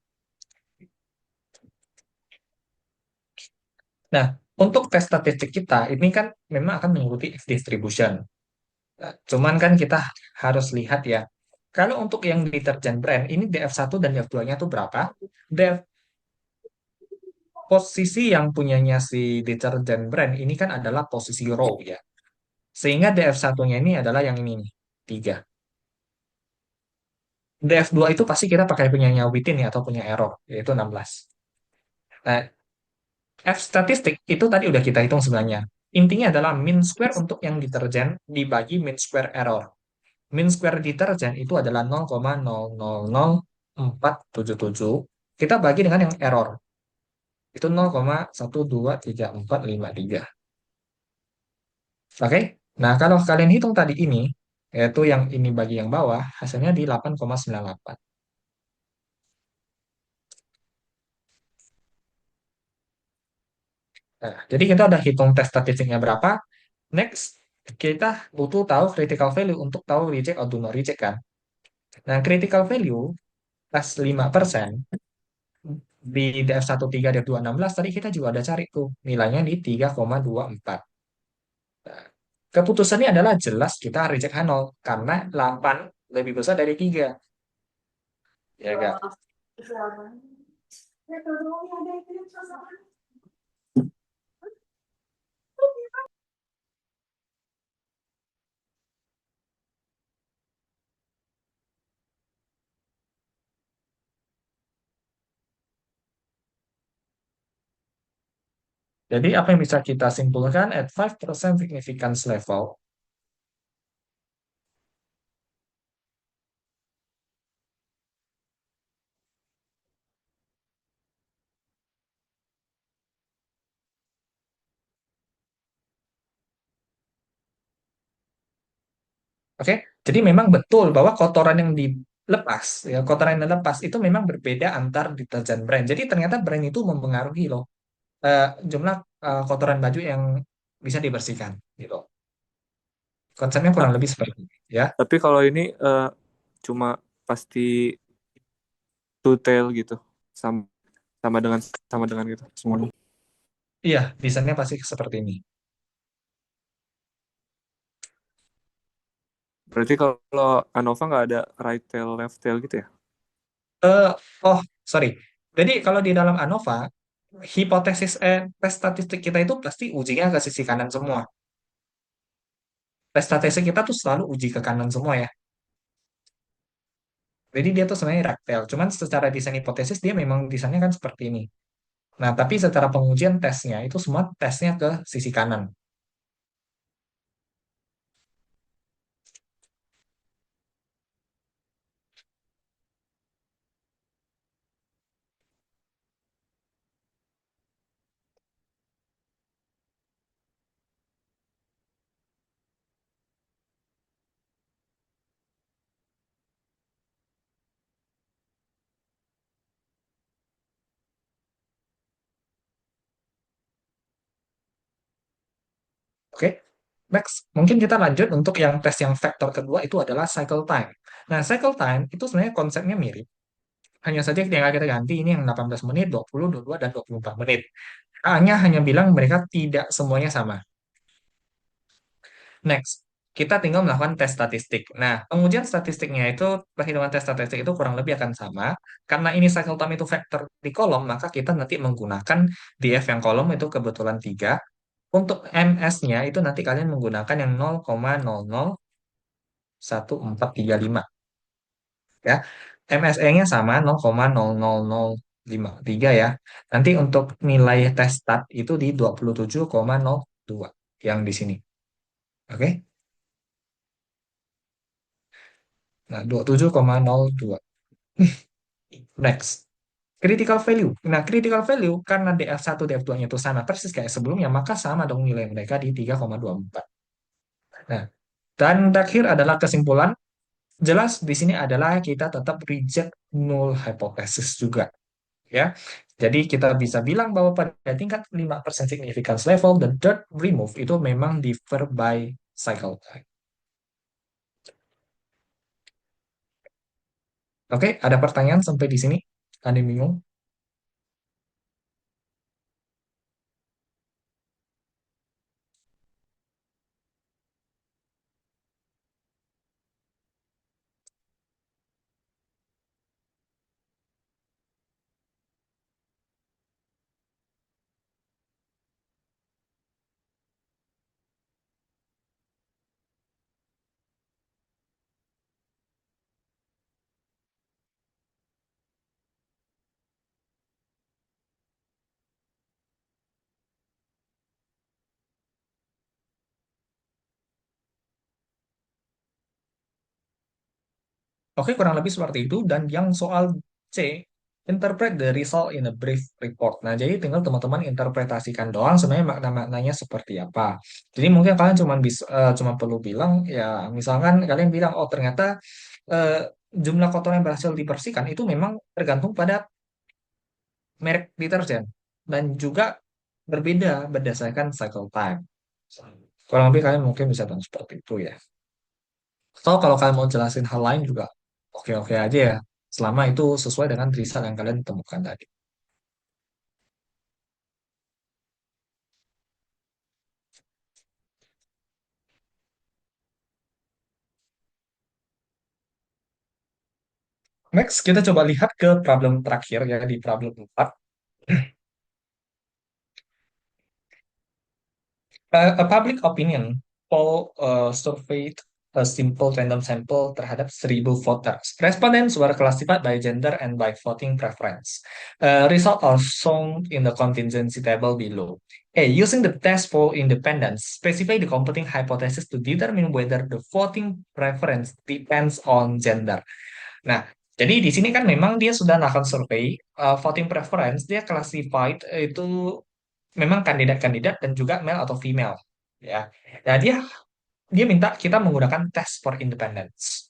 Nah, untuk tes statistik kita ini kan memang akan mengikuti F distribution. Nah, cuman kan kita harus lihat ya. Kalau untuk yang deterjen brand ini DF1 dan DF2-nya tuh berapa? DF posisi yang punyanya si deterjen brand ini kan adalah posisi row ya. Sehingga DF1-nya ini adalah yang ini nih, 3. DF2 itu pasti kita pakai punyanya Within ya atau punya error, yaitu 16. Nah, F statistik itu tadi udah kita hitung sebenarnya. Intinya adalah mean square untuk yang deterjen dibagi mean square error. Mean square deterjen itu adalah 0,000477. Kita bagi dengan yang error. Itu 0,123453. Oke? Nah, kalau kalian hitung tadi ini, yaitu yang ini bagi yang bawah, hasilnya di 8,98. Nah, jadi kita udah hitung tes statistiknya berapa. Next, kita butuh tahu critical value untuk tahu reject atau do not reject kan. Nah, critical value plus 5% di DF13, DF216 tadi kita juga ada cari tuh nilainya di 3,24. Nah, keputusannya adalah jelas kita reject H0 karena 8 lebih besar dari 3. Ya enggak? Jadi apa yang bisa kita simpulkan at 5% significance level. Oke, jadi memang betul bahwa kotoran yang dilepas, ya kotoran yang dilepas itu memang berbeda antar deterjen brand. Jadi ternyata brand itu mempengaruhi loh jumlah kotoran baju yang bisa dibersihkan, gitu. Konsepnya kurang lebih seperti itu, ya. Tapi kalau ini cuma pasti two tail gitu, sama sama dengan sama dengan gitu semuanya. Iya, desainnya pasti seperti ini. Berarti kalau ANOVA nggak ada right tail, left tail gitu ya? Eh, oh, sorry. Jadi kalau di dalam ANOVA, hipotesis tes statistik kita itu pasti ujinya ke sisi kanan semua. Tes statistik kita tuh selalu uji ke kanan semua ya. Jadi dia tuh sebenarnya rectal. Cuman secara desain hipotesis dia memang desainnya kan seperti ini. Nah, tapi secara pengujian tesnya itu semua tesnya ke sisi kanan. Next, mungkin kita lanjut untuk yang tes yang faktor kedua itu adalah cycle time. Nah, cycle time itu sebenarnya konsepnya mirip. Hanya saja tinggal kita ganti ini yang 18 menit, 20, 22, dan 24 menit. Hanya bilang mereka tidak semuanya sama. Next, kita tinggal melakukan tes statistik. Nah, pengujian statistiknya itu, perhitungan tes statistik itu kurang lebih akan sama. Karena ini cycle time itu vektor di kolom, maka kita nanti menggunakan df yang kolom itu kebetulan 3. Untuk ms-nya itu nanti kalian menggunakan yang 0,001435. Ya. MSE-nya sama 0,00053 ya. Nanti untuk nilai tes stat itu di 27,02 yang di sini. Oke? Nah, 27,02. Next. Critical value. Nah, critical value karena DF1, DF2-nya itu sama persis kayak sebelumnya, maka sama dong nilai mereka di 3,24. Nah, dan terakhir adalah kesimpulan. Jelas di sini adalah kita tetap reject null hypothesis juga. Ya. Jadi kita bisa bilang bahwa pada tingkat 5% significance level, the dirt remove itu memang differ by cycle time. Oke, ada pertanyaan sampai di sini? Ada yang bingung? Oke, kurang lebih seperti itu. Dan yang soal C, interpret the result in a brief report. Nah, jadi tinggal teman-teman interpretasikan doang sebenarnya makna-maknanya seperti apa. Jadi mungkin kalian cuma perlu bilang, ya misalkan kalian bilang, oh ternyata eh, jumlah kotoran yang berhasil dibersihkan itu memang tergantung pada merek deterjen dan juga berbeda berdasarkan cycle time. Kurang lebih kalian mungkin bisa bilang seperti itu ya. Atau kalau kalian mau jelasin hal lain juga oke-oke aja ya. Selama itu sesuai dengan riset yang kalian temukan tadi. Next, kita coba lihat ke problem terakhir ya di problem 4. A public opinion poll surveyed a simple random sample terhadap 1.000 voters. Respondents were classified by gender and by voting preference. Results are shown in the contingency table below. A. Using the test for independence, specify the competing hypothesis to determine whether the voting preference depends on gender. Nah, jadi di sini kan memang dia sudah melakukan survei voting preference, dia classified itu memang kandidat-kandidat dan juga male atau female ya. Nah, dia minta kita menggunakan test for independence.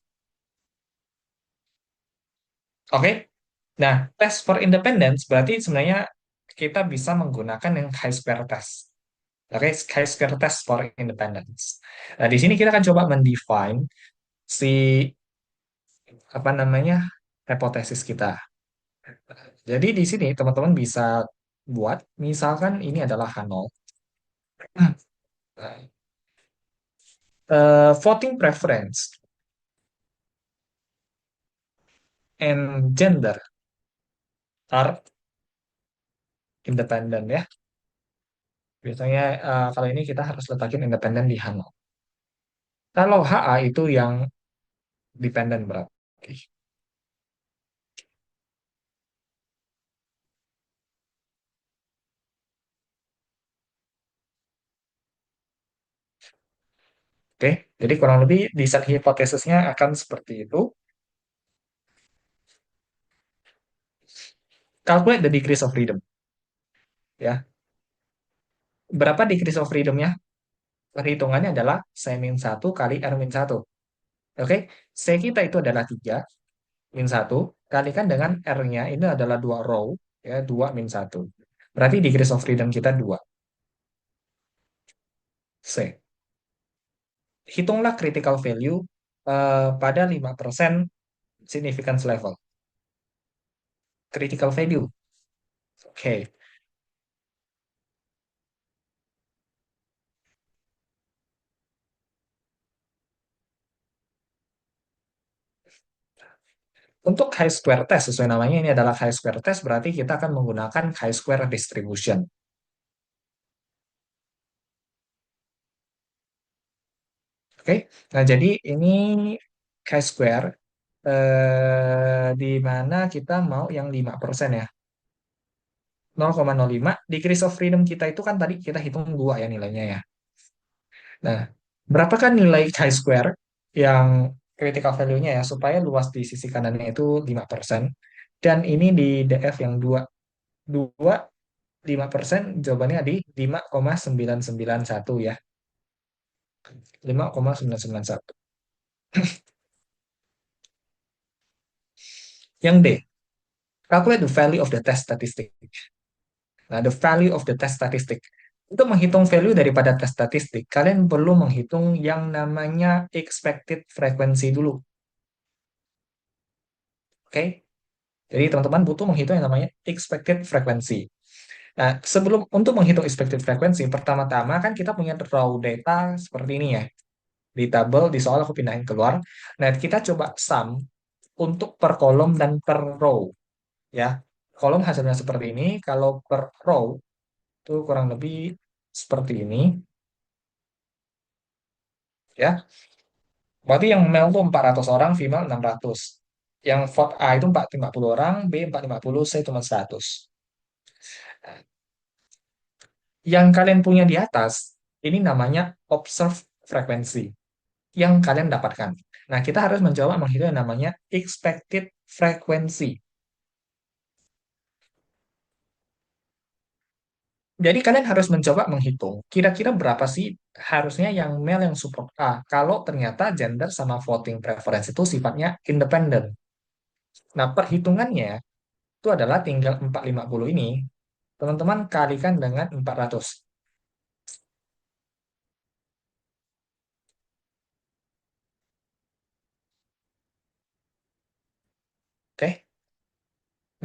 Oke. Nah, test for independence berarti sebenarnya kita bisa menggunakan yang chi-square test. Oke, chi-square test for independence. Nah, di sini kita akan coba mendefine si apa namanya hipotesis kita. Jadi di sini teman-teman bisa buat misalkan ini adalah H0. Voting preference and gender are independent ya. Biasanya kalau ini kita harus letakin independen di H0. Kalau HA itu yang dependent berarti. Oke, jadi kurang lebih desain hipotesisnya akan seperti itu. Calculate the degrees of freedom. Ya, berapa degrees of freedom-nya? Perhitungannya adalah C-1 kali R-1. Oke, C kita itu adalah 3 min 1 kalikan dengan R-nya ini adalah 2 row, ya 2 min 1. Berarti degrees of freedom kita 2. C. hitunglah critical value pada 5% significance level. Critical value. Oke. Untuk chi-square test, sesuai namanya ini adalah chi-square test, berarti kita akan menggunakan chi-square distribution. Oke, nah jadi ini chi-square di mana kita mau yang 5% ya. 0,05 degrees of freedom kita itu kan tadi kita hitung 2 ya nilainya ya. Nah, berapakah nilai chi-square yang critical value-nya ya supaya luas di sisi kanannya itu 5% dan ini di DF yang 2 2 5% jawabannya di 5,991 ya. 5,991. Yang D, calculate the value of the test statistic. Nah, the value of the test statistic. Untuk menghitung value daripada test statistik, kalian perlu menghitung yang namanya expected frequency dulu. Oke? Jadi teman-teman butuh menghitung yang namanya expected frequency. Nah, sebelum untuk menghitung expected frequency, pertama-tama kan kita punya raw data seperti ini ya. Di tabel, di soal aku pindahin keluar. Nah, kita coba sum untuk per kolom dan per row. Ya, kolom hasilnya seperti ini. Kalau per row, itu kurang lebih seperti ini. Ya, berarti yang male itu 400 orang, female 600. Yang vote A itu 450 orang, B 450, C cuma 100. Yang kalian punya di atas, ini namanya observed frequency yang kalian dapatkan. Nah, kita harus mencoba menghitung yang namanya expected frequency. Jadi kalian harus mencoba menghitung kira-kira berapa sih harusnya yang male yang support A kalau ternyata gender sama voting preference itu sifatnya independen. Nah, perhitungannya itu adalah tinggal 450 ini teman-teman kalikan dengan 400. Oke.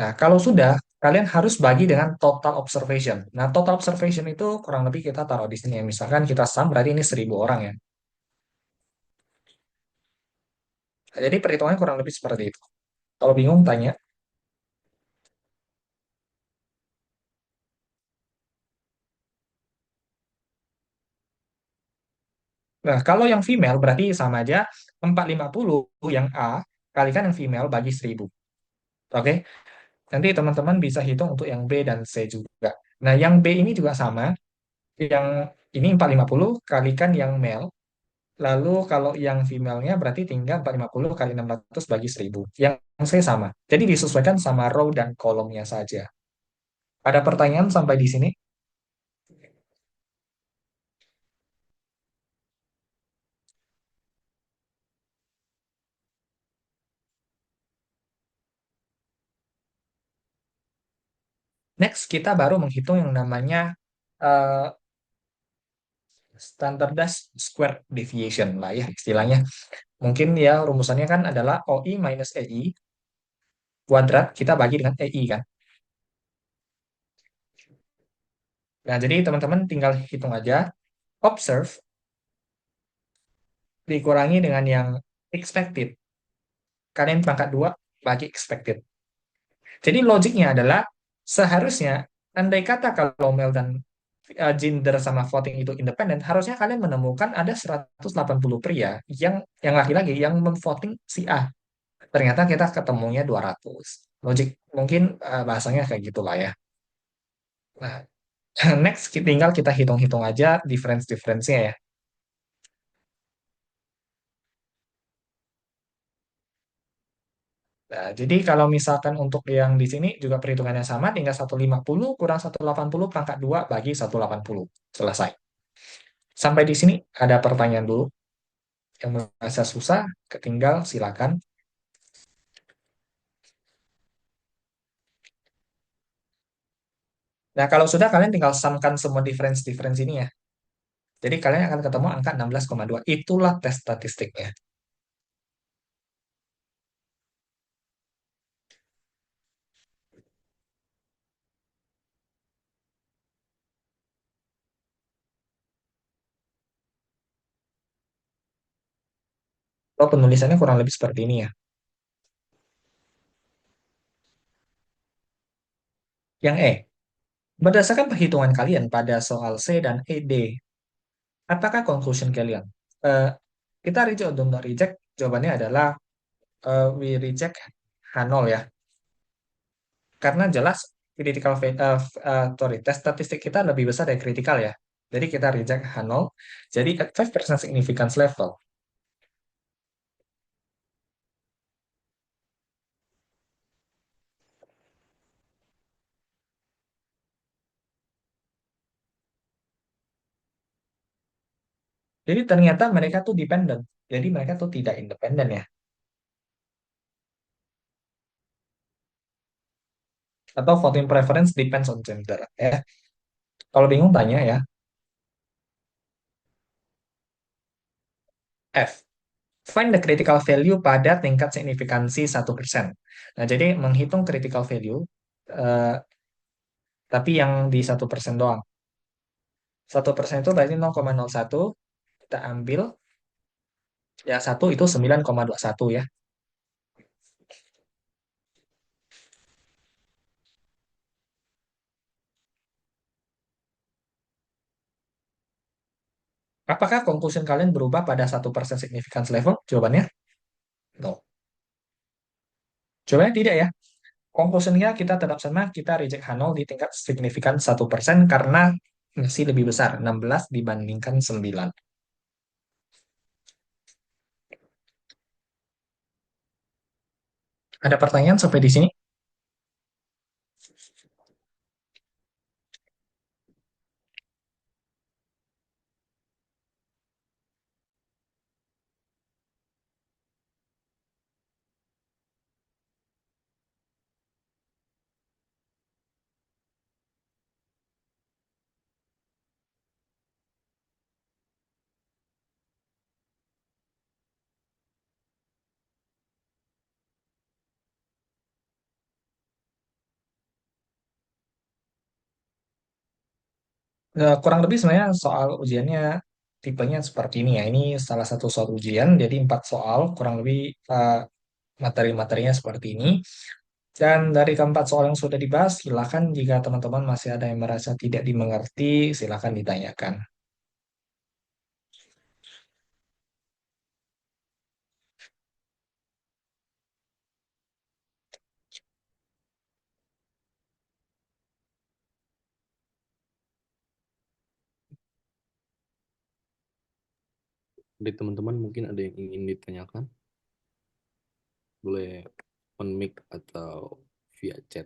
Nah, kalau sudah kalian harus bagi dengan total observation. Nah, total observation itu kurang lebih kita taruh di sini ya. Misalkan kita sum berarti ini 1000 orang ya. Nah, jadi perhitungannya kurang lebih seperti itu. Kalau bingung tanya. Nah, kalau yang female berarti sama aja 450 yang A kalikan yang female bagi 1000. Oke? Nanti teman-teman bisa hitung untuk yang B dan C juga. Nah, yang B ini juga sama. Yang ini 450 kalikan yang male. Lalu kalau yang female-nya berarti tinggal 450 kali 600 bagi 1000. Yang C sama. Jadi disesuaikan sama row dan kolomnya saja. Ada pertanyaan sampai di sini? Next, kita baru menghitung yang namanya eh, standardized square deviation lah ya istilahnya. Mungkin ya rumusannya kan adalah OI minus EI kuadrat kita bagi dengan EI kan. Nah, jadi teman-teman tinggal hitung aja. Observe dikurangi dengan yang expected. Kalian pangkat 2 bagi expected. Jadi logiknya adalah seharusnya andai kata kalau male dan gender sama voting itu independen, harusnya kalian menemukan ada 180 pria yang laki-laki yang memvoting si A. Ternyata kita ketemunya 200. Logik mungkin bahasanya kayak gitulah ya. Nah, next tinggal kita hitung-hitung aja difference-nya ya. Nah, jadi kalau misalkan untuk yang di sini juga perhitungannya sama, tinggal 150 kurang 180 pangkat 2 bagi 180. Selesai. Sampai di sini ada pertanyaan dulu. Yang merasa susah, ketinggal, silakan. Nah, kalau sudah kalian tinggal sumkan semua difference-difference ini ya. Jadi kalian akan ketemu angka 16,2. Itulah tes statistiknya. Kalau penulisannya kurang lebih seperti ini ya. Yang E, berdasarkan perhitungan kalian pada soal C dan ED, apakah conclusion kalian? Eh, kita reject atau not reject? Jawabannya adalah we reject H0 ya. Karena jelas tes statistik kita lebih besar dari critical ya. Jadi kita reject H0. Jadi at 5% significance level. Jadi ternyata mereka tuh dependent. Jadi mereka tuh tidak independen ya. Atau voting preference depends on gender ya. Kalau bingung tanya ya. F. Find the critical value pada tingkat signifikansi 1%. Nah, jadi menghitung critical value, eh, tapi yang di 1% doang. 1% itu berarti 0,01, kita ambil, ya satu itu 9,21 ya. Apakah conclusion kalian berubah pada 1% significance level? Jawabannya, no. Jawabannya tidak ya. Conclusionnya kita tetap sama, kita reject H0 di tingkat signifikan 1% karena masih lebih besar, 16 dibandingkan 9. Ada pertanyaan sampai di sini? Kurang lebih sebenarnya soal ujiannya tipenya seperti ini ya. Ini salah satu soal ujian, jadi 4 soal, kurang lebih materi-materinya seperti ini. Dan dari keempat soal yang sudah dibahas, silakan jika teman-teman masih ada yang merasa tidak dimengerti, silakan ditanyakan. Dari teman-teman mungkin ada yang ingin ditanyakan, boleh on mic atau via chat.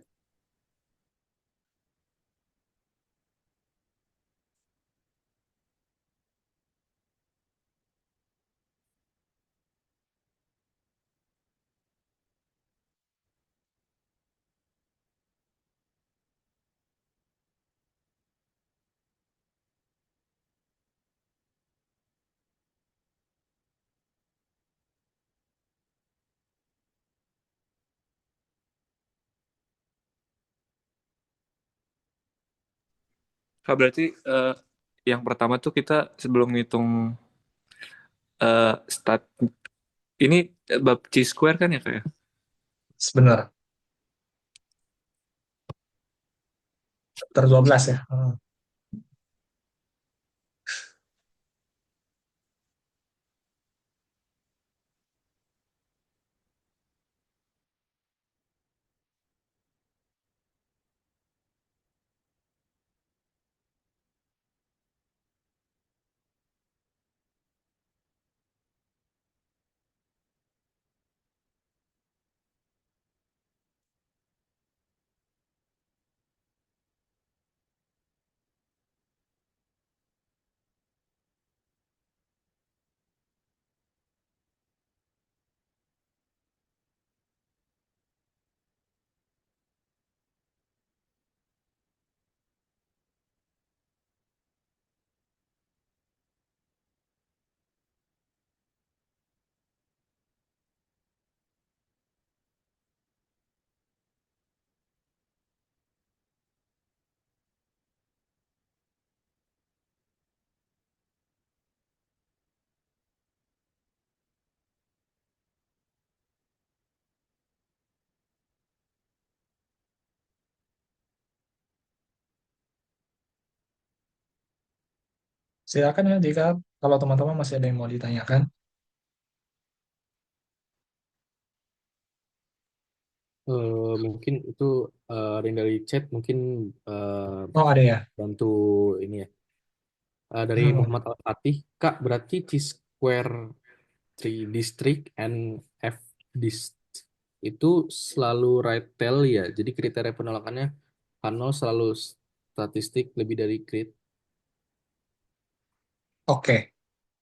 Kak, berarti yang pertama tuh kita sebelum ngitung stat ini bab C square kan ya kak ya? Sebenarnya, chapter 12 ya. Silakan ya jika kalau teman-teman masih ada yang mau ditanyakan. Mungkin itu ada yang dari chat mungkin Oh, ada ya. bantu ini ya. Dari Hmm, Muhammad Al-Fatih, Kak, berarti T-square 3 district and F dist itu selalu right tail ya. Jadi kriteria penolakannya K0 selalu statistik lebih dari crit. oke.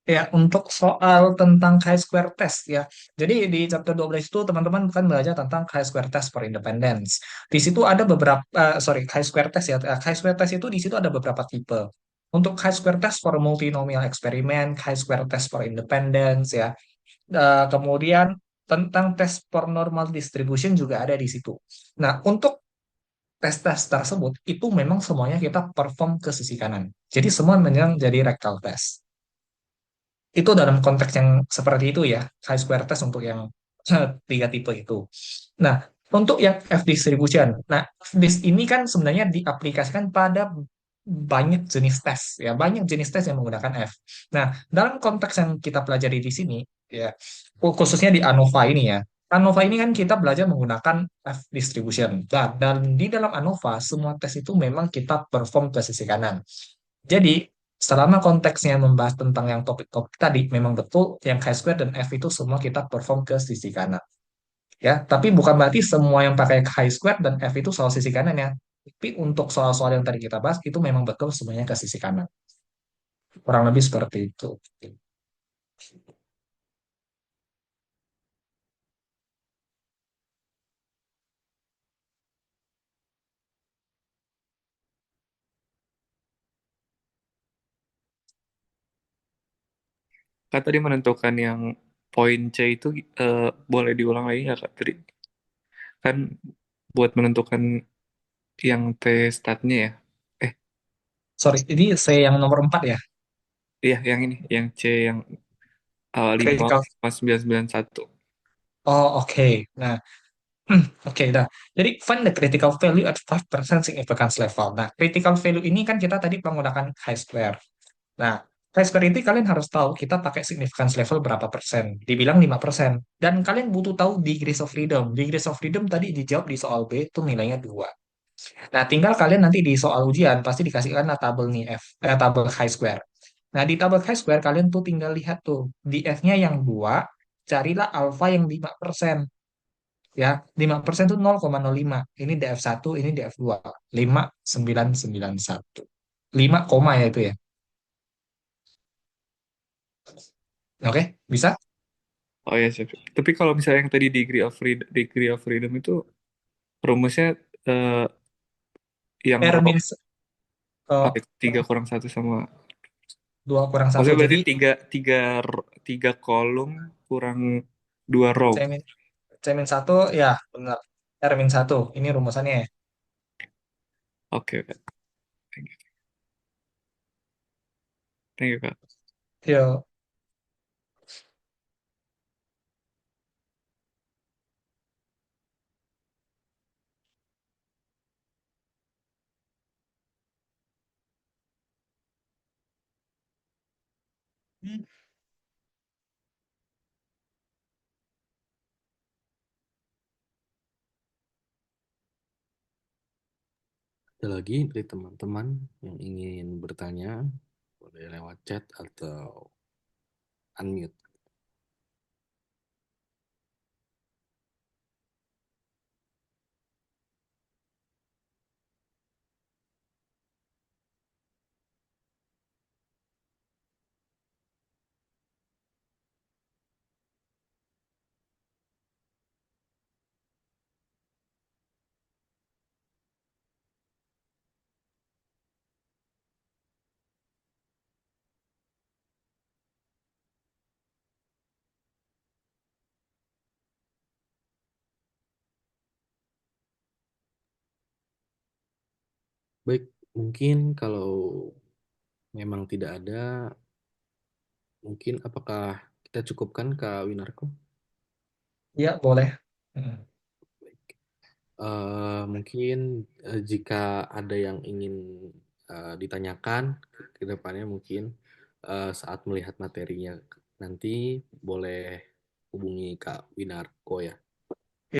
Ya, untuk soal tentang chi-square test ya. Jadi di chapter 12 itu teman-teman kan belajar tentang chi-square test for independence. Di situ ada beberapa, sorry, chi-square test ya. Chi-square test itu di situ ada beberapa tipe. Untuk chi-square test for multinomial experiment, chi-square test for independence ya. Kemudian tentang tes for normal distribution juga ada di situ. Nah, untuk tes-tes tersebut itu memang semuanya kita perform ke sisi kanan. Jadi semua memang jadi rectal test. Itu dalam konteks yang seperti itu ya, chi-square test untuk yang tiga tipe itu. Nah, untuk yang F distribution. Nah, FDIS ini kan sebenarnya diaplikasikan pada banyak jenis tes ya, banyak jenis tes yang menggunakan F. Nah, dalam konteks yang kita pelajari di sini ya, khususnya di ANOVA ini ya. ANOVA ini kan kita belajar menggunakan F distribution. Dan di dalam ANOVA semua tes itu memang kita perform ke sisi kanan. Jadi, selama konteksnya membahas tentang yang topik-topik tadi, memang betul yang chi-square dan F itu semua kita perform ke sisi kanan. Ya, tapi bukan berarti semua yang pakai chi-square dan F itu soal sisi kanan ya. Tapi untuk soal-soal yang tadi kita bahas, itu memang betul semuanya ke sisi kanan. Kurang lebih seperti itu. Kak tadi menentukan yang poin C itu boleh diulang lagi nggak Kak? Tadi kan buat menentukan yang T statnya ya. Eh, Sorry, ini saya yang nomor 4 ya. iya yang ini, yang C yang 5 Critical. 991. Oh, oke. Nah, oke, dah. Jadi, find the critical value at 5% significance level. Nah, critical value ini kan kita tadi menggunakan chi-square. Nah, Casper itu kalian harus tahu kita pakai significance level berapa persen. Dibilang 5%. Dan kalian butuh tahu degrees of freedom. Degrees of freedom tadi dijawab di soal B itu nilainya 2. Nah, tinggal kalian nanti di soal ujian pasti dikasihkan lah tabel nih tabel chi-square. Nah, di tabel chi-square kalian tuh tinggal lihat tuh di F-nya yang 2, carilah alfa yang 5%. Ya, 5% itu 0,05. Ini DF1, ini DF2. 5,991. 5 koma ya itu ya. Oke, bisa? Oh ya siap. Tapi kalau misalnya yang tadi degree of freedom itu rumusnya eh, yang R row minus eh, 3 kurang 1 sama 2 kurang satu. maksudnya Jadi berarti tiga kolom kurang 2 row. C min 1 ya benar. R min 1. Ini rumusannya ya. Oke, Kak. Thank you. Thank you, Kak. Yo. Ada lagi dari teman-teman yang ingin bertanya, boleh lewat chat atau unmute. Baik, mungkin kalau memang tidak ada, mungkin apakah kita cukupkan Kak Winarko? Ya, boleh. Hmm. Baik. Mungkin jika ada yang ingin ditanyakan ke depannya mungkin saat melihat materinya nanti boleh hubungi Kak Winarko ya.